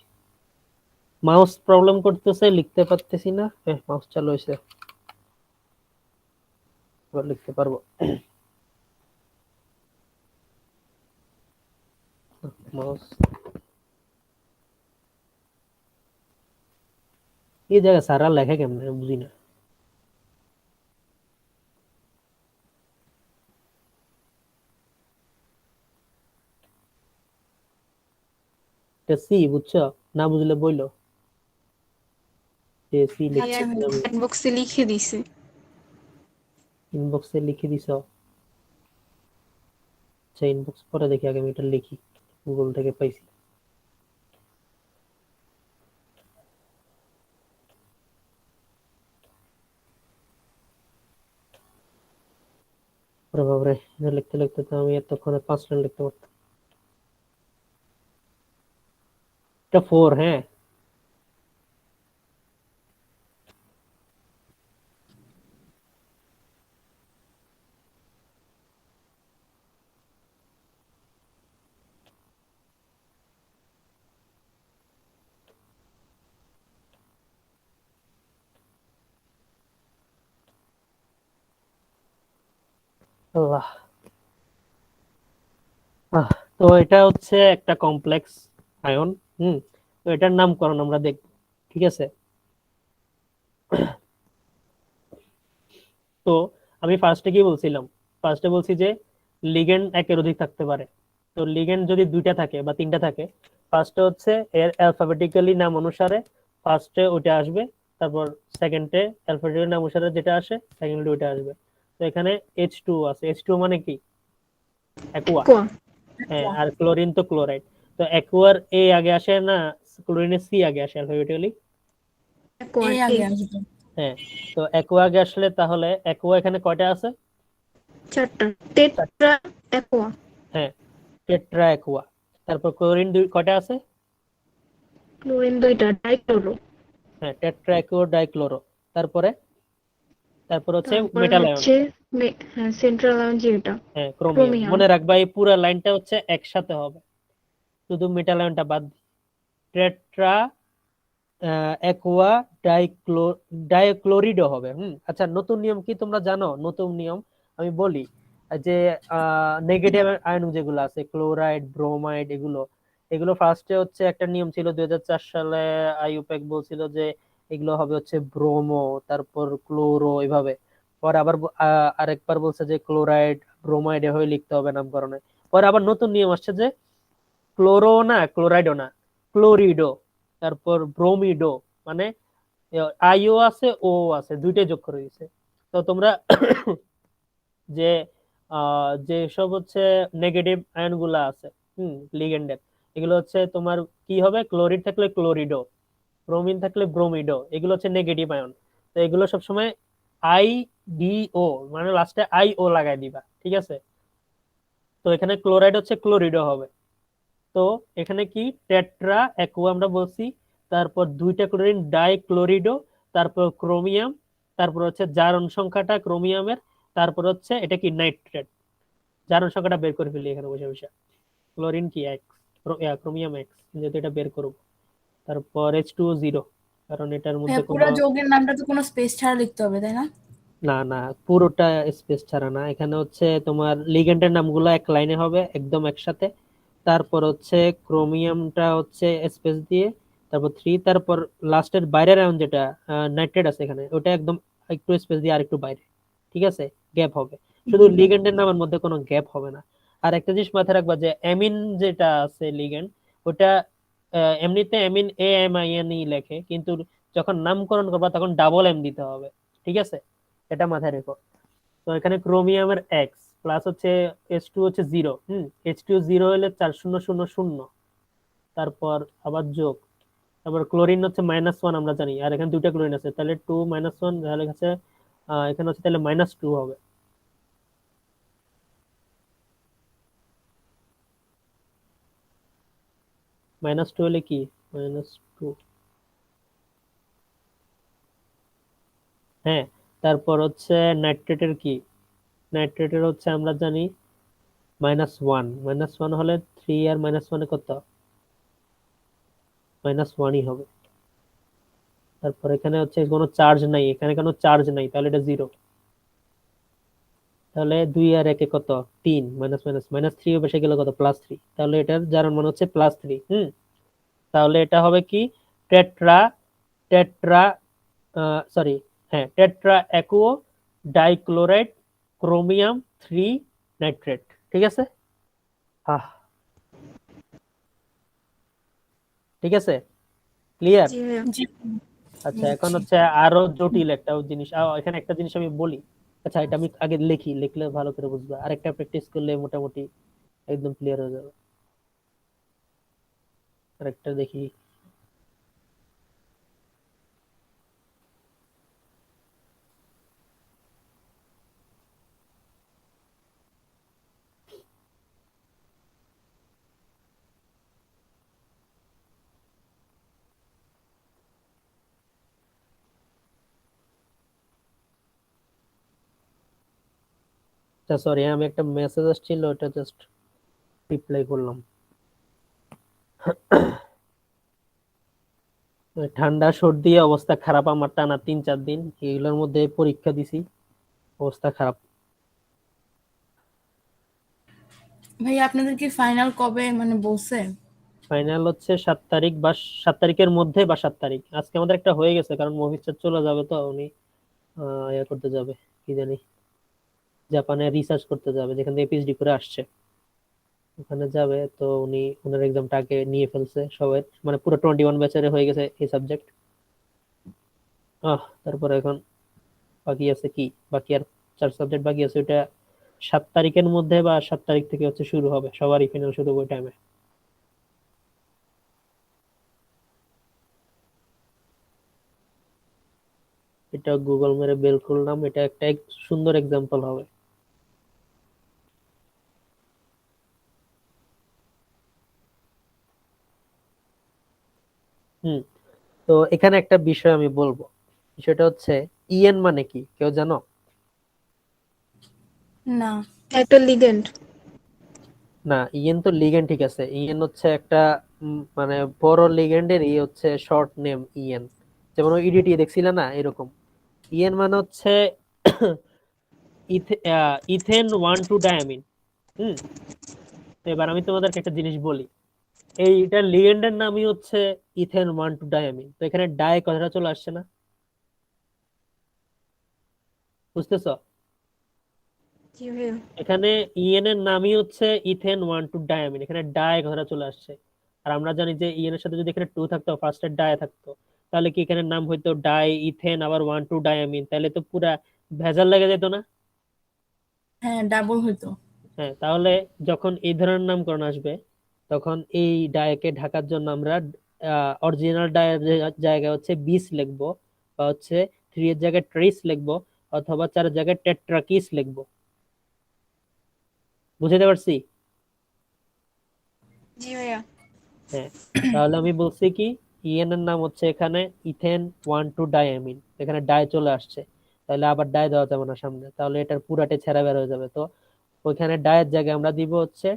মাউস প্রবলেম করতেছে, লিখতে পারতেছি না, হ্যাঁ মাউস চালু হয়েছে, এবার লিখতে পারবো। মাউস এই জায়গায় সারা লেখা কেমন বুঝি না। এটা সি, বুঝছো? না বুঝলে বইলো। যে সি ভাইয়া আচ্ছা, লিখতে চ্যাট বক্সে লিখে দিছে। ইনবক্সে লিখে দিছো? আচ্ছা ইনবক্স পরে দেখি, আগে আমি এটা লিখি, গুগল থেকে পাইছি। ওরে বাবারে, এটা লিখতে লিখতে তো আমি এতক্ষণে 5 লাইন লিখতে পারতাম। এটা 4, হ্যাঁ। আল্লাহ। তো এটা হচ্ছে একটা কমপ্লেক্স আয়ন। তো এটার নামকরণ আমরা দেখব, ঠিক আছে? তো আমি ফার্স্টে কি বলছিলাম? ফার্স্টে বলছি যে লিগেন্ড একের অধিক থাকতে পারে। তো লিগেন্ড যদি 2টা থাকে বা 3টা থাকে, ফার্স্টে হচ্ছে এর অ্যালফাবেটিক্যালি নাম অনুসারে ফার্স্টে ওটা আসবে, তারপর সেকেন্ডে অ্যালফাবেটিক্যালি নাম অনুসারে যেটা আসে সেকেন্ডে ওটা আসবে। তো এখানে H2 আছে, H2 মানে কি? অ্যাকুয়া। কোয়া হ্যাঁ, আর ক্লোরিন তো ক্লোরাইড। তো অ্যাকুয়ার এ আগে আসে না ক্লোরিনের সি আগে আসে অ্যালফাবেটিক্যালি? কোয়া এই আগে আসবে। হ্যাঁ। তো অ্যাকুয়া আগে আসলে তাহলে অ্যাকুয়া এখানে কয়টা আছে? 4টা টেট্রা অ্যাকোয়া। হ্যাঁ, টেট্রা অ্যাকুয়া। তারপর ক্লোরিন কয়টা আছে? ক্লোরিন 2টা, ডাইক্লোরো। হ্যাঁ, টেট্রা অ্যাকুয়া ডাইক্লোরো। তারপরে তারপর হচ্ছে তারপরে মেটাল আয়ন। হচ্ছে হ্যাঁ সেন্ট্রাল আয়ন যেটা, হ্যাঁ, ক্রোমিয়াম। ক্রোমিয়াম। মনে রাখবা এই পুরো লাইনটা হচ্ছে একসাথে হবে, শুধু মেটাল আয়নটা বাদ। টেট্রা অ্যাকুয়া ডাইক্লোরিডো হবে। আচ্ছা, নতুন নিয়ম কি তোমরা জানো? নতুন নিয়ম আমি বলি, যে নেগেটিভ আয়ন যেগুলো আছে ক্লোরাইড, ব্রোমাইড, এগুলো এগুলো ফার্স্টে হচ্ছে একটা নিয়ম ছিল 2004 সালে আইইউপ্যাক বলছিল যে এগুলো হবে হচ্ছে ব্রোমো, তারপর ক্লোরো, এভাবে। পরে আবার আরেকবার বলছে যে ক্লোরাইড ব্রোমাইড এভাবে লিখতে হবে নামকরণে। পরে আবার নতুন নিয়ম আসছে যে ক্লোরো না, ক্লোরাইডও না, ক্লোরিডো, তারপর ব্রোমিডো, মানে আইও আছে ও আছে, দুইটাই যোগ করে দিছে। তো তোমরা যে যে সব হচ্ছে নেগেটিভ আয়ন গুলা আছে লিগেন্ডের, এগুলো হচ্ছে তোমার কি হবে? ক্লোরিড থাকলে ক্লোরিডো, ব্রোমিন থাকলে ব্রোমিডো, এগুলো হচ্ছে নেগেটিভ আয়ন। তো এগুলো সবসময় আই ডি ও, মানে লাস্টে আই ও লাগাই দিবা, ঠিক আছে? তো এখানে ক্লোরাইড হচ্ছে ক্লোরিডো হবে। তো এখানে কি টেট্রা অ্যাকুয়া আমরা বলছি, তারপর 2টা ক্লোরিন ডাইক্লোরিডো, তারপর ক্রোমিয়াম, তারপর হচ্ছে জারণ সংখ্যাটা ক্রোমিয়ামের, তারপর হচ্ছে এটা কি নাইট্রেট। জারণ সংখ্যাটা বের করে ফেলি এখানে বসে বসে। ক্লোরিন কি এক্স, ক্রোমিয়াম এক্স, যেহেতু এটা বের করব। তারপর H2O0, কারণ এটার মধ্যে কোনো পুরো যৌগের নামটা তো কোনো স্পেস ছাড়া লিখতে হবে, তাই না? না না, পুরোটা স্পেস ছাড়া না। এখানে হচ্ছে তোমার লিগ্যান্ডের নামগুলো এক লাইনে হবে একদম একসাথে। তারপর হচ্ছে ক্রোমিয়ামটা হচ্ছে স্পেস দিয়ে, তারপর 3, তারপর লাস্টের বাইরের আয়ন যেটা নাইট্রেট আছে এখানে, ওটা একদম একটু স্পেস দিয়ে আর একটু বাইরে, ঠিক আছে? গ্যাপ হবে, শুধু লিগ্যান্ডের নামের মধ্যে কোনো গ্যাপ হবে না। আর একটা জিনিস মাথায় রাখবা যে অ্যামিন যেটা আছে লিগ্যান্ড, ওটা এমনিতে অ্যামিন AMINE লেখে, কিন্তু যখন নামকরণ করবা তখন ডাবল এম দিতে হবে, ঠিক আছে? এটা মাথায় রেখো। তো এখানে ক্রোমিয়ামের এক্স প্লাস হচ্ছে H2 হচ্ছে 0, H2 0 হলে 4000, তারপর আবার যোগ, তারপর ক্লোরিন হচ্ছে -1 আমরা জানি, আর এখানে 2টা ক্লোরিন আছে, তাহলে 2 -1, তাহলে হচ্ছে এখানে হচ্ছে তাহলে -2 হবে। -2 হলে কি? -2, হ্যাঁ। তারপর হচ্ছে নাইট্রেটের কি? নাইট্রেটের হচ্ছে আমরা জানি -1, -1 হলে 3 আর -1 কত? -1ই হবে। তারপর এখানে হচ্ছে কোনো চার্জ নাই, এখানে কোনো চার্জ নাই, তাহলে এটা 0। তাহলে 2 আর 1 কত? 3, মাইনাস মাইনাস -3 বসে গেল কত? +3। তাহলে এটার জারণ মান হচ্ছে +3। তাহলে এটা হবে কি? টেট্রা টেট্রা সরি, হ্যাঁ, টেট্রা অ্যাকুও ডাইক্লোরাইড ক্রোমিয়াম 3 নাইট্রেট, ঠিক আছে? আহ ঠিক আছে, ক্লিয়ার? জি ভাইয়া। জি। আচ্ছা এখন হচ্ছে আরো জটিল একটা জিনিস, এখানে একটা জিনিস আমি বলি। আচ্ছা এটা আমি আগে লিখি, লিখলে ভালো করে বুঝবা, আরেকটা প্র্যাকটিস করলে মোটামুটি একদম ক্লিয়ার হয়ে যাবে। আরেকটা দেখি। আচ্ছা সরি, আমি একটা মেসেজ আসছিল, ওটা জাস্ট রিপ্লাই করলাম। ঠান্ডা সর্দি অবস্থা খারাপ আমার টানা 3-4 দিন, এগুলোর মধ্যে পরীক্ষা দিছি, অবস্থা খারাপ। ভাই আপনাদের কি ফাইনাল কবে মানে বলছে? ফাইনাল হচ্ছে 7 তারিখ বা 7 তারিখের মধ্যে বা 7 তারিখ। আজকে আমাদের একটা হয়ে গেছে, কারণ মহিত স্যার চলে যাবে, তো উনি ইয়ে করতে যাবে, কি জানি জাপানে রিসার্চ করতে যাবে, যেখান থেকে পিএইচডি করে আসছে, ওখানে যাবে। তো উনি ওনার এক্সামটা আগে নিয়ে ফেলছে সবাই, মানে পুরো 21 ব্যাচের হয়ে গেছে এই সাবজেক্ট। তারপরে এখন বাকি আছে কি, বাকি আর 4 সাবজেক্ট বাকি আছে, ওটা 7 তারিখের মধ্যে বা 7 তারিখ থেকে হচ্ছে শুরু হবে, সবারই ফাইনাল শুরু হবে ওই টাইমে। এটা গুগল মেরে বের করলাম, এটা একটা সুন্দর এক্সাম্পল হবে। হুম, তো এখানে একটা বিষয় আমি বলবো, বিষয়টা হচ্ছে ইএন মানে কি, কেউ জানো? না। একটা লিগেন্ড। না, ইএন তো লিগেন্ড, ঠিক আছে, ইএন হচ্ছে একটা মানে বড় লিগেন্ডের হচ্ছে শর্ট নেম ইএন, যেমন ইডিটি দেখছিলে না, এরকম। ইএন মানে হচ্ছে ইথেন 1,2 ডায়ামিন। হুম, তো এবার আমি তোমাদেরকে একটা জিনিস বলি, এইটা লিগেন্ডের নামই হচ্ছে ইথেন 1,2 ডায়ামিন। তো এখানে ডাই কথাটা চলে আসছে না, বুঝতেছো? জি ভাইয়া। এখানে ইএন এর নামই হচ্ছে ইথেন 1,2 ডায়ামিন, এখানে ডাই কথাটা চলে আসছে। আর আমরা জানি যে ইএন এর সাথে যদি এখানে 2 থাকতো, ফার্স্টে ডাই থাকতো, তাহলে কি এখানে নাম হইতো ডাই ইথেন আবার 1,2 ডায়ামিন, তাহলে তো পুরা ভেজাল লেগে যেত না? হ্যাঁ ডাবল হইতো। হ্যাঁ, তাহলে যখন এই ধরনের নামকরণ আসবে, তখন এই ডায়কে ঢাকার জন্য আমরা অরিজিনাল ডায়ের জায়গায় হচ্ছে বিস লিখবো, বা হচ্ছে 3 এর জায়গায় ট্রিস লিখবো, অথবা 4 এর জায়গায় টেট্রাকিস লিখবো। বুঝতে পারছি? জি ভাইয়া। হ্যাঁ, তাহলে আমি বলছি কি, ইএন এর নাম হচ্ছে এখানে ইথেন 1,2 ডায়ামিন, এখানে ডাই চলে আসছে, তাহলে আবার ডাই দেওয়া যাবে না সামনে, তাহলে এটার পুরাটে ছেঁড়া বের হয়ে যাবে। তো ওইখানে ডায়ের জায়গায় আমরা দিব হচ্ছে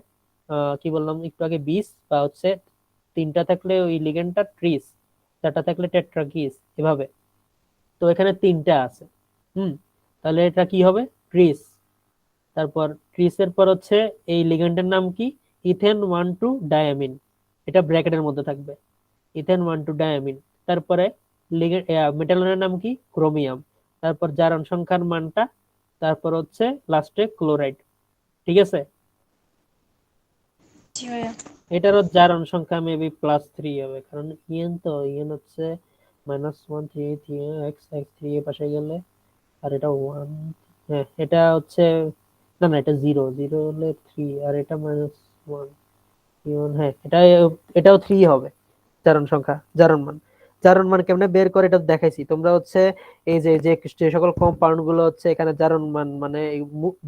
কি বললাম একটু আগে, 20, বা হচ্ছে 3টা থাকলে ওই লিগেন্ডটা ট্রিস, 4টা থাকলে টেট্রাকিস, এভাবে। তো এখানে 3টা আছে। হুম, তাহলে এটা কি হবে, ট্রিস। তারপর ট্রিসের পর হচ্ছে এই লিগেন্ডের নাম কি, ইথেন 1,2 ডায়ামিন, এটা ব্র্যাকেটের মধ্যে থাকবে, ইথেন 1,2 ডায়ামিন। তারপরে মেটালনের নাম কি, ক্রোমিয়াম। তারপর জারণ সংখ্যার মানটা, তারপর হচ্ছে লাস্টে ক্লোরাইড। ঠিক আছে? জি ভাইয়া। এটারও জারণ সংখ্যা মেবি +3 হবে, কারণ ইএন তো ইএন হচ্ছে -1 3 3 এক্স এক্স 3 এ পাশে গেলে, আর এটা 1। হ্যাঁ, এটা হচ্ছে, না না, এটা 0 0 হলে 3, আর এটা -1 ইউন, হ্যাঁ এটা, এটাও 3 হবে জারণ সংখ্যা, জারণ মান। জারণ মান কেমনে বের করে এটা দেখাইছি, তোমরা হচ্ছে এই যে যে যে সকল কম্পাউন্ড গুলো হচ্ছে এখানে জারণ মান মানে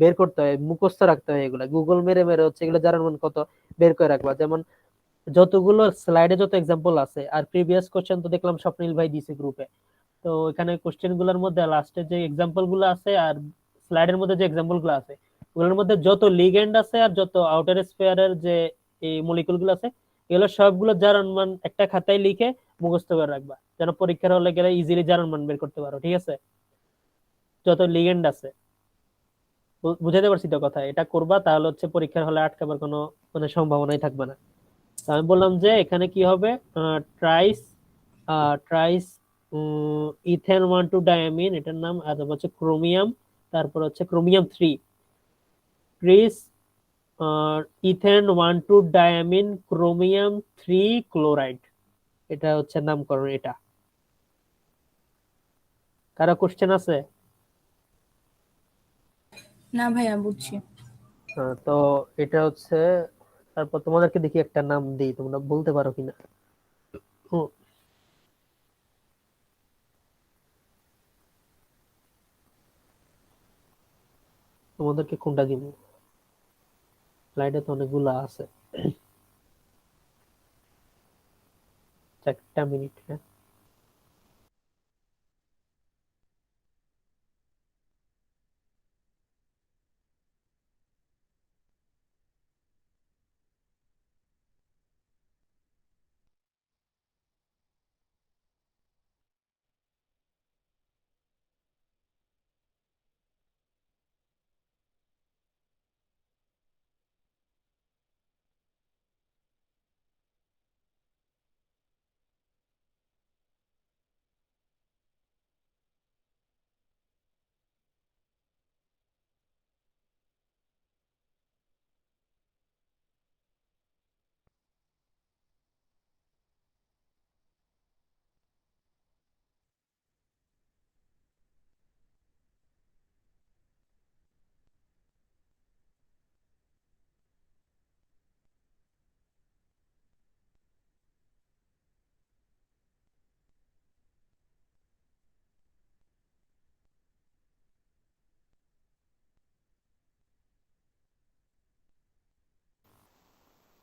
বের করতে হয়, মুখস্থ রাখতে হয়, এগুলা গুগল মেরে মেরে হচ্ছে এগুলো জারণ মান কত বের করে রাখবা। যেমন যতগুলো স্লাইডে যত এক্সাম্পল আছে, আর প্রিভিয়াস কোশ্চেন তো দেখলাম স্বপ্নিল ভাই দিছে গ্রুপে, তো এখানে কোশ্চেন গুলোর মধ্যে লাস্টে যে এক্সাম্পল গুলো আছে আর স্লাইডের মধ্যে যে এক্সাম্পল গুলো আছে, ওগুলোর মধ্যে যত লিগেন্ড আছে আর যত আউটার স্পেয়ারের যে এই মলিকুল গুলো আছে, এগুলো সবগুলো জারণ মান একটা খাতায় লিখে মুখস্থ করে রাখবা, যেন পরীক্ষার হলে গেলে ইজিলি জারণ মান বের করতে পারো। ঠিক আছে? যত লিগেন্ড আছে, বুঝাতে পারছি তো কথা, এটা করবা, তাহলে হচ্ছে পরীক্ষার হলে আটকাবার কোনো মানে সম্ভাবনাই থাকবে না। তো আমি বললাম যে এখানে কি হবে, ট্রাইস ট্রাইস ইথেন 1,2 ডায়ামিন, এটার নাম, আর হচ্ছে ক্রোমিয়াম, তারপর হচ্ছে chromium 3, tris ethane 1,2 diamine chromium 3 chloride, এটা হচ্ছে নামকরণ এটা। কারো কোশ্চেন আছে? না ভাইয়া বুঝছি। তো এটা হচ্ছে, তারপর তোমাদেরকে দেখি একটা নাম দিই, তোমরা বলতে পারো কিনা। হুম, তোমাদেরকে কোনটা দিব? স্লাইডে তো অনেকগুলা আছে। 4 মিনিট, হ্যাঁ।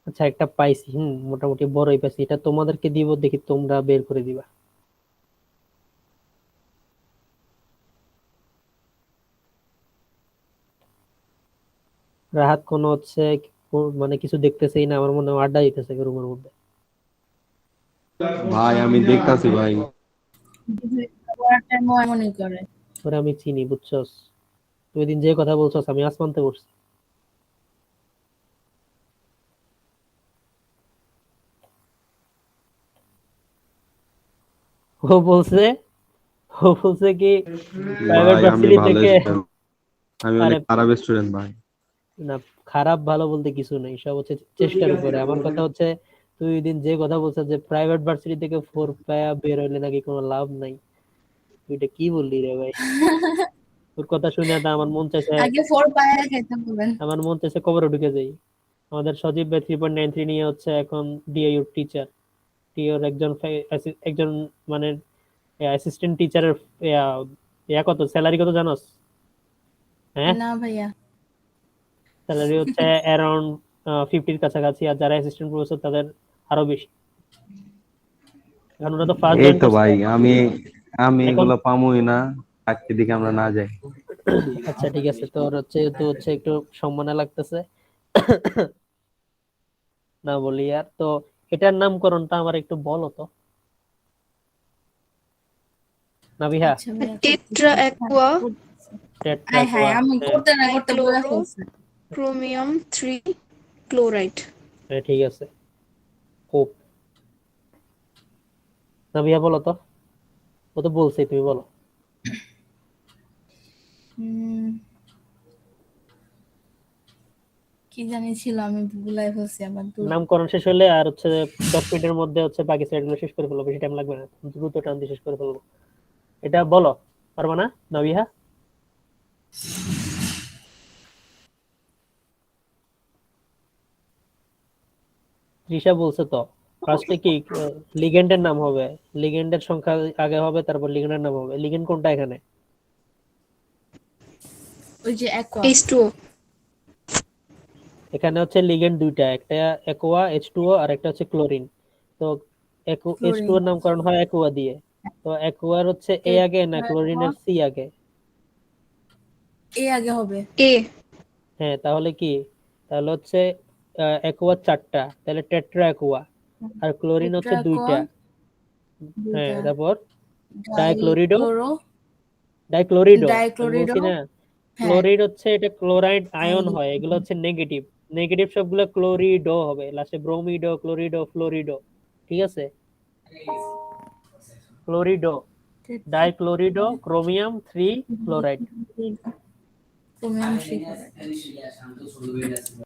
আচ্ছা, একটা পাইছি, মোটামুটি বড়ই পাইছি। এটা তোমাদেরকে দিব, দেখি তোমরা বের করে দিবা। রাহাত কোনো হচ্ছে মানে কিছু দেখতেছেই না, আমার মনে হয় আড্ডা দিতেছে রুমের মধ্যে। ভাই আমি দেখতাছি ভাই। পড়ার টাইমও এমনই করে। ওরে আমি চিনি, বুঝছস? তুই ওই দিন যে কথা বলছস, আমি আসমানতে পড়ছি। ও বলছে ও বলছে কি, প্রাইভেট ভাই আমি ভার্সিটি ভালো থেকে। স্টুডেন্ট, আমি আরে অনেক খারাপ স্টুডেন্ট ভাই। না, খারাপ ভালো বলতে কিছু নেই, সব হচ্ছে চেষ্টার উপরে। আমার কথা হচ্ছে, তুই ওই দিন যে কথা বলছিস যে প্রাইভেট ভার্সিটি থেকে 4 পায়া বের হইলে নাকি কোনো লাভ নাই, তুই এটা কি বললি রে ভাই? তোর কথা শুনে তো আগে 4 পায়ে খাইতে বলেন। আমার মন চাইছে কবরে ঢুকে যাই। আমাদের সজীব ভাই 3.93 নিয়ে হচ্ছে এখন ডিআইইউ টিচার। টিওর একজন একজন মানে অ্যাসিস্ট্যান্ট টিচারের ইয়া কত, স্যালারি কত জানোস? হ্যাঁ, না ভাইয়া। স্যালারি হচ্ছে অ্যারাউন্ড 50-র কাছাকাছি, আর যারা অ্যাসিস্ট্যান্ট প্রফেসর তাদের আরো বেশি। কারণ ওরা তো ফার্স্ট এই জয়েন তো করছে ভাই আমি আমি এখন। এগুলো পামুই না, চাকরি দিকে আমরা না যাই। আচ্ছা ঠিক আছে, তোর হচ্ছে তো হচ্ছে একটু সম্মানে লাগতেছে না বলি আর। তো এটার নামকরণটা আমার একটু বলো তো নাবিহা। আচ্ছা ভাইয়া টেট্রা করতেছি। হ্যাঁ, অ্যাকোয়া করতেছি। আয় হায়, টেট্রাকোয়া, আমি হ্যাঁ। করতে না করতে বলে ক্লোরো ফেলছি। Chromium 3 chloride. হ্যাঁ, ঠিক আছে, খুব। নাবিহা বলো তো, ও তো বলছেই, তুমি বলো। হুম, কি জানি ছিল, আমি ভুলাই ফেলছি আবার দূর। নামকরণ শেষ হলে আর হচ্ছে 10 মিনিটের মধ্যে হচ্ছে বাকি স্লাইডগুলো শেষ করে ফেলবো, বেশি টাইম লাগবে না, দ্রুত টান দিয়ে শেষ করে ফেলবো। এটা বলো, পারবা না নাবিহা? তৃষা বলছে তো, ফার্স্টে কি লিগেন্ডের নাম হবে, লিগেন্ডের সংখ্যা আগে হবে, তারপর লিগেন্ডের নাম হবে। লিগেন্ড কোনটা এখানে? ওই যে অ্যাকোয়া। H2O। এখানে হচ্ছে লিগেন্ড দুইটা, একটা অ্যাকোয়া H2O আর একটা হচ্ছে ক্লোরিন। তো H2O ক্লোরিন। এর নামকরণ হয় অ্যাকোয়া দিয়ে। তো অ্যাকোয়ার হচ্ছে এ আগে না টেট্রা অ্যাকোয়া। ক্লোরিনের সি আগে? এ আগে হবে। A। হ্যাঁ, তাহলে কি, তাহলে হচ্ছে অ্যাকোয়া 4টা, তাহলে টেট্রা অ্যাকোয়া। আর ক্লোরিন টেট্রা হচ্ছে অ্যাকোয়া 2টা। হ্যাঁ, 2টা। তারপর ডাইক্লোরিডো। ডাইক্লোরো। ডাইক্লোরিডো আমি ডাইক্লোরিডো। বলছি না। হ্যাঁ। ক্লোরিড হচ্ছে এটা ক্লোরাইড আয়ন আই- হয়, এগুলো হচ্ছে নেগেটিভ। নেগেটিভ সবগুলো ক্লোরিডো হবে, লাস্টে ব্রোমিডো, ক্লোরিডো, ফ্লোরিডো। ঠিক আছে, ক্লোরিডো, টেট্রা ডাইক্লোরিডো, ক্রোমিয়াম 3 ক্লোরাইড। ক্রোমিয়াম শিখা।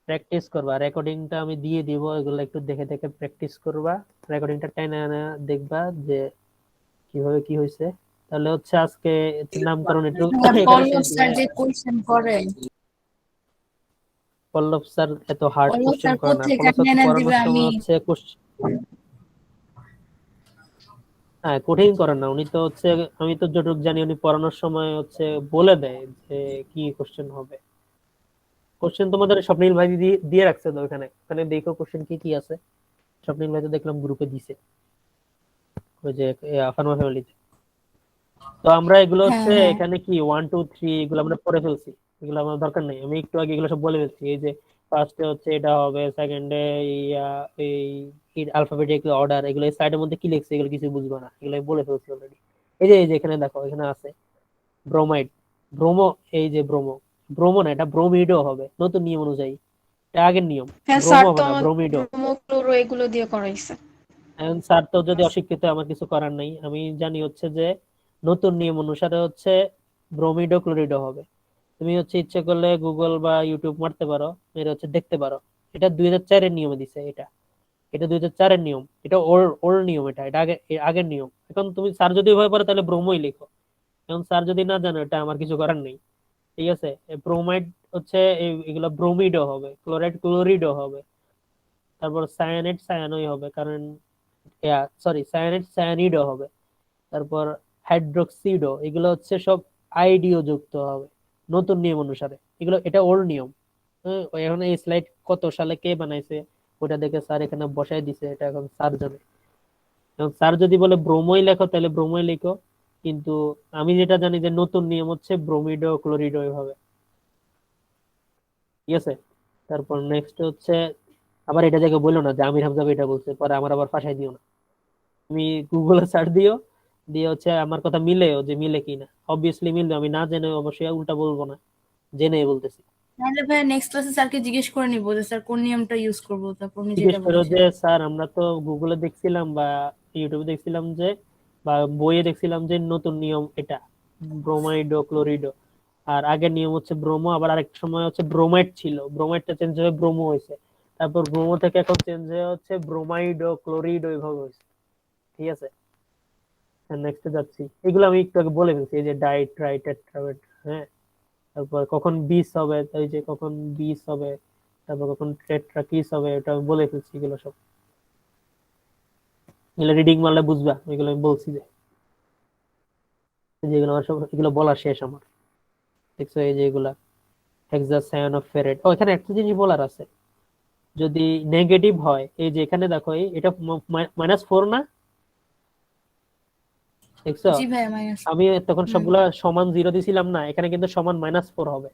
প্র্যাকটিস করবা, রেকর্ডিংটা আমি দিয়ে দিব, এগুলো একটু দেখে দেখে প্র্যাকটিস করবা। রেকর্ডিংটা টাইনা দেখবা যে কিভাবে কি হয়েছে। তাহলে হচ্ছে আজকে নামকরণ একটু হ্যাঁ, এখানে পল্লব শেষ দিই। স্যার হ্যাঁ, যে কোশ্চেন করে, পল্লব স্যার এত হার্ড পল্লব কোশ্চেন স্যার করে না, কোত্থেকে পল্লব স্যার তো এনে দিবে পড়ানোর আমি সময় হচ্ছে হ্যাঁ কঠিন করেন না উনি তো হচ্ছে, আমি তো যতটুকু জানি উনি পড়ানোর সময় হচ্ছে বলে দেয় যে কি কোশ্চেন হবে। কোশ্চেন তোমাদের স্বপ্নিল ভাই দিয়ে দিয়ে রাখছে তো ওখানে, ওখানে দেখো কোশ্চেন কি কি আছে। স্বপ্নিল ভাই তো দেখলাম গ্রুপে দিছে, ওই যে ফার্মা ফ্যামিলিতে। তো আমরা এগুলো হ্যাঁ হচ্ছে হ্যাঁ এখানে কি 1 2 3 এগুলো আমরা পড়ে ফেলছি, এগুলো আমার দরকার নেই। আমি একটু আগে এগুলো সব বলে ফেলছি, এই যে ফার্স্টে হচ্ছে এটা হবে, সেকেন্ডে এই অ্যালফাবেটিক অর্ডার, এগুলো সাইডের মধ্যে কি লিখছে এগুলো কিছু বুঝবো না, এগুলো আমি বলে ফেলছি অলরেডি। এই যে এখানে দেখো এখানে আছে ব্রোমাইড, ব্রোমো, এই যে ব্রোমো, ব্রোমো না এটা ব্রোমিডও হবে নতুন নিয়ম অনুযায়ী, এটা আগের নিয়ম। হ্যাঁ ব্রোমো স্যার তো হবে না, আমাদের ব্রোমিডো। ব্রোমো ক্লোরো এগুলো দিয়ে করাইছে। এখন স্যার তো যদি অশিক্ষিত, আমার কিছু করার নেই। আমি জানি হচ্ছে যে নতুন নিয়ম অনুসারে হচ্ছে ব্রোমিডো ক্লোরিডো হবে। তুমি হচ্ছে ইচ্ছে করলে গুগল বা ইউটিউব মারতে পারো, মেরে হচ্ছে দেখতে পারো। এটা 2004-এর নিয়মে দিছে, এটা এটা 2004-এর নিয়ম, এটা ওল্ড ওল্ড নিয়ম, এটা এটা আগের নিয়ম। এখন তুমি স্যার যদি ভয় পারো তাহলে ব্রোমোই লিখো। এখন স্যার যদি না জানো, এটা আমার কিছু করার নেই। ঠিক আছে, ব্রোমাইড হচ্ছে এগুলো ব্রোমিডও হবে, ক্লোরাইড ক্লোরিডও হবে, তারপর সায়ানাইড সায়ানোই হবে, কারণ সরি সায়ানাইড সায়ানিডও হবে, তারপর হাইড্রোক্সিডও, এগুলো হচ্ছে সব আইডিও যুক্ত হবে নতুন নিয়ম অনুসারে। এগুলো এটা ওল্ড নিয়ম। হ্যাঁ, এখন এই স্লাইড কত সালে কে বানাইছে ওটা দেখে স্যার এখানে বসাই দিছে, এটা এখন স্যার জানে। এখন স্যার যদি বলে ব্রোমোই লেখো তাহলে ব্রোমোই লেখো, কিন্তু আমি যেটা জানি যে নতুন নিয়ম হচ্ছে ব্রোমিডো ক্লোরিডো এভাবে। ঠিক আছে, তারপর নেক্সট হচ্ছে, আবার এটা জায়গায় বললো না যে আমির হামজা এটা বলছে, পরে আমার আবার ফাঁসাই দিও না। তুমি গুগলে সার্চ দিও, দিয়ে হচ্ছে আমার কথা মিলেও যে মিলে কিনা, অবভিয়াসলি মিলবে, আমি না জেনে অবশ্যই উল্টা বলবো না, জেনে বলতেছি। তাহলে ভাই নেক্সট ক্লাসে স্যারকে জিজ্ঞেস করে নিবো যে স্যার কোন নিয়মটা ইউজ করবো, তারপর উনি জিজ্ঞেস যেটা করো বলছে। যে স্যার আমরা তো গুগলে দেখছিলাম বা ইউটিউবে দেখছিলাম যে, বা বইয়ে দেখছিলাম যে নতুন নিয়ম এটা ব্রোমাইডো ক্লোরিডো, আর আগের নিয়ম হচ্ছে ব্রোমো, আবার আরেক সময় হচ্ছে ব্রোমাইড ছিল, ব্রোমাইডটা চেঞ্জ হয়ে ব্রোমো হয়েছে, তারপর ব্রোমো থেকে এখন চেঞ্জ হয়ে হচ্ছে ব্রোমাইডো ক্লোরিডো এইভাবে হয়েছে। ঠিক আছে, নেক্সটে যাচ্ছি। এগুলো আমি একটু আগে বলে ফেলছি, এই যে ডাইট ট্রাইট টেট্রামেট, হ্যাঁ, তারপর কখন বিস হবে, এই যে কখন বিস হবে, তারপর কখন টেট্রা কিস হবে, এটা আমি বলে ফেলছি এগুলো সব। এগুলো রিডিং মারলে বুঝবা, এগুলো আমি বলছি যে যেগুলো আমার সব এগুলো বলা শেষ আমার। দেখছো এই যে এগুলা হেক্সাসায়ানোফেরেট, ও এখানে একটা জিনিস বলার আছে, যদি নেগেটিভ হয়, এই যে এখানে দেখো এটা -4 না, দেখছো? জি ভাই মাইনাস। আমি তখন সবগুলা সমান 0 দিছিলাম না, এখানে কিন্তু সমান -4 হবে।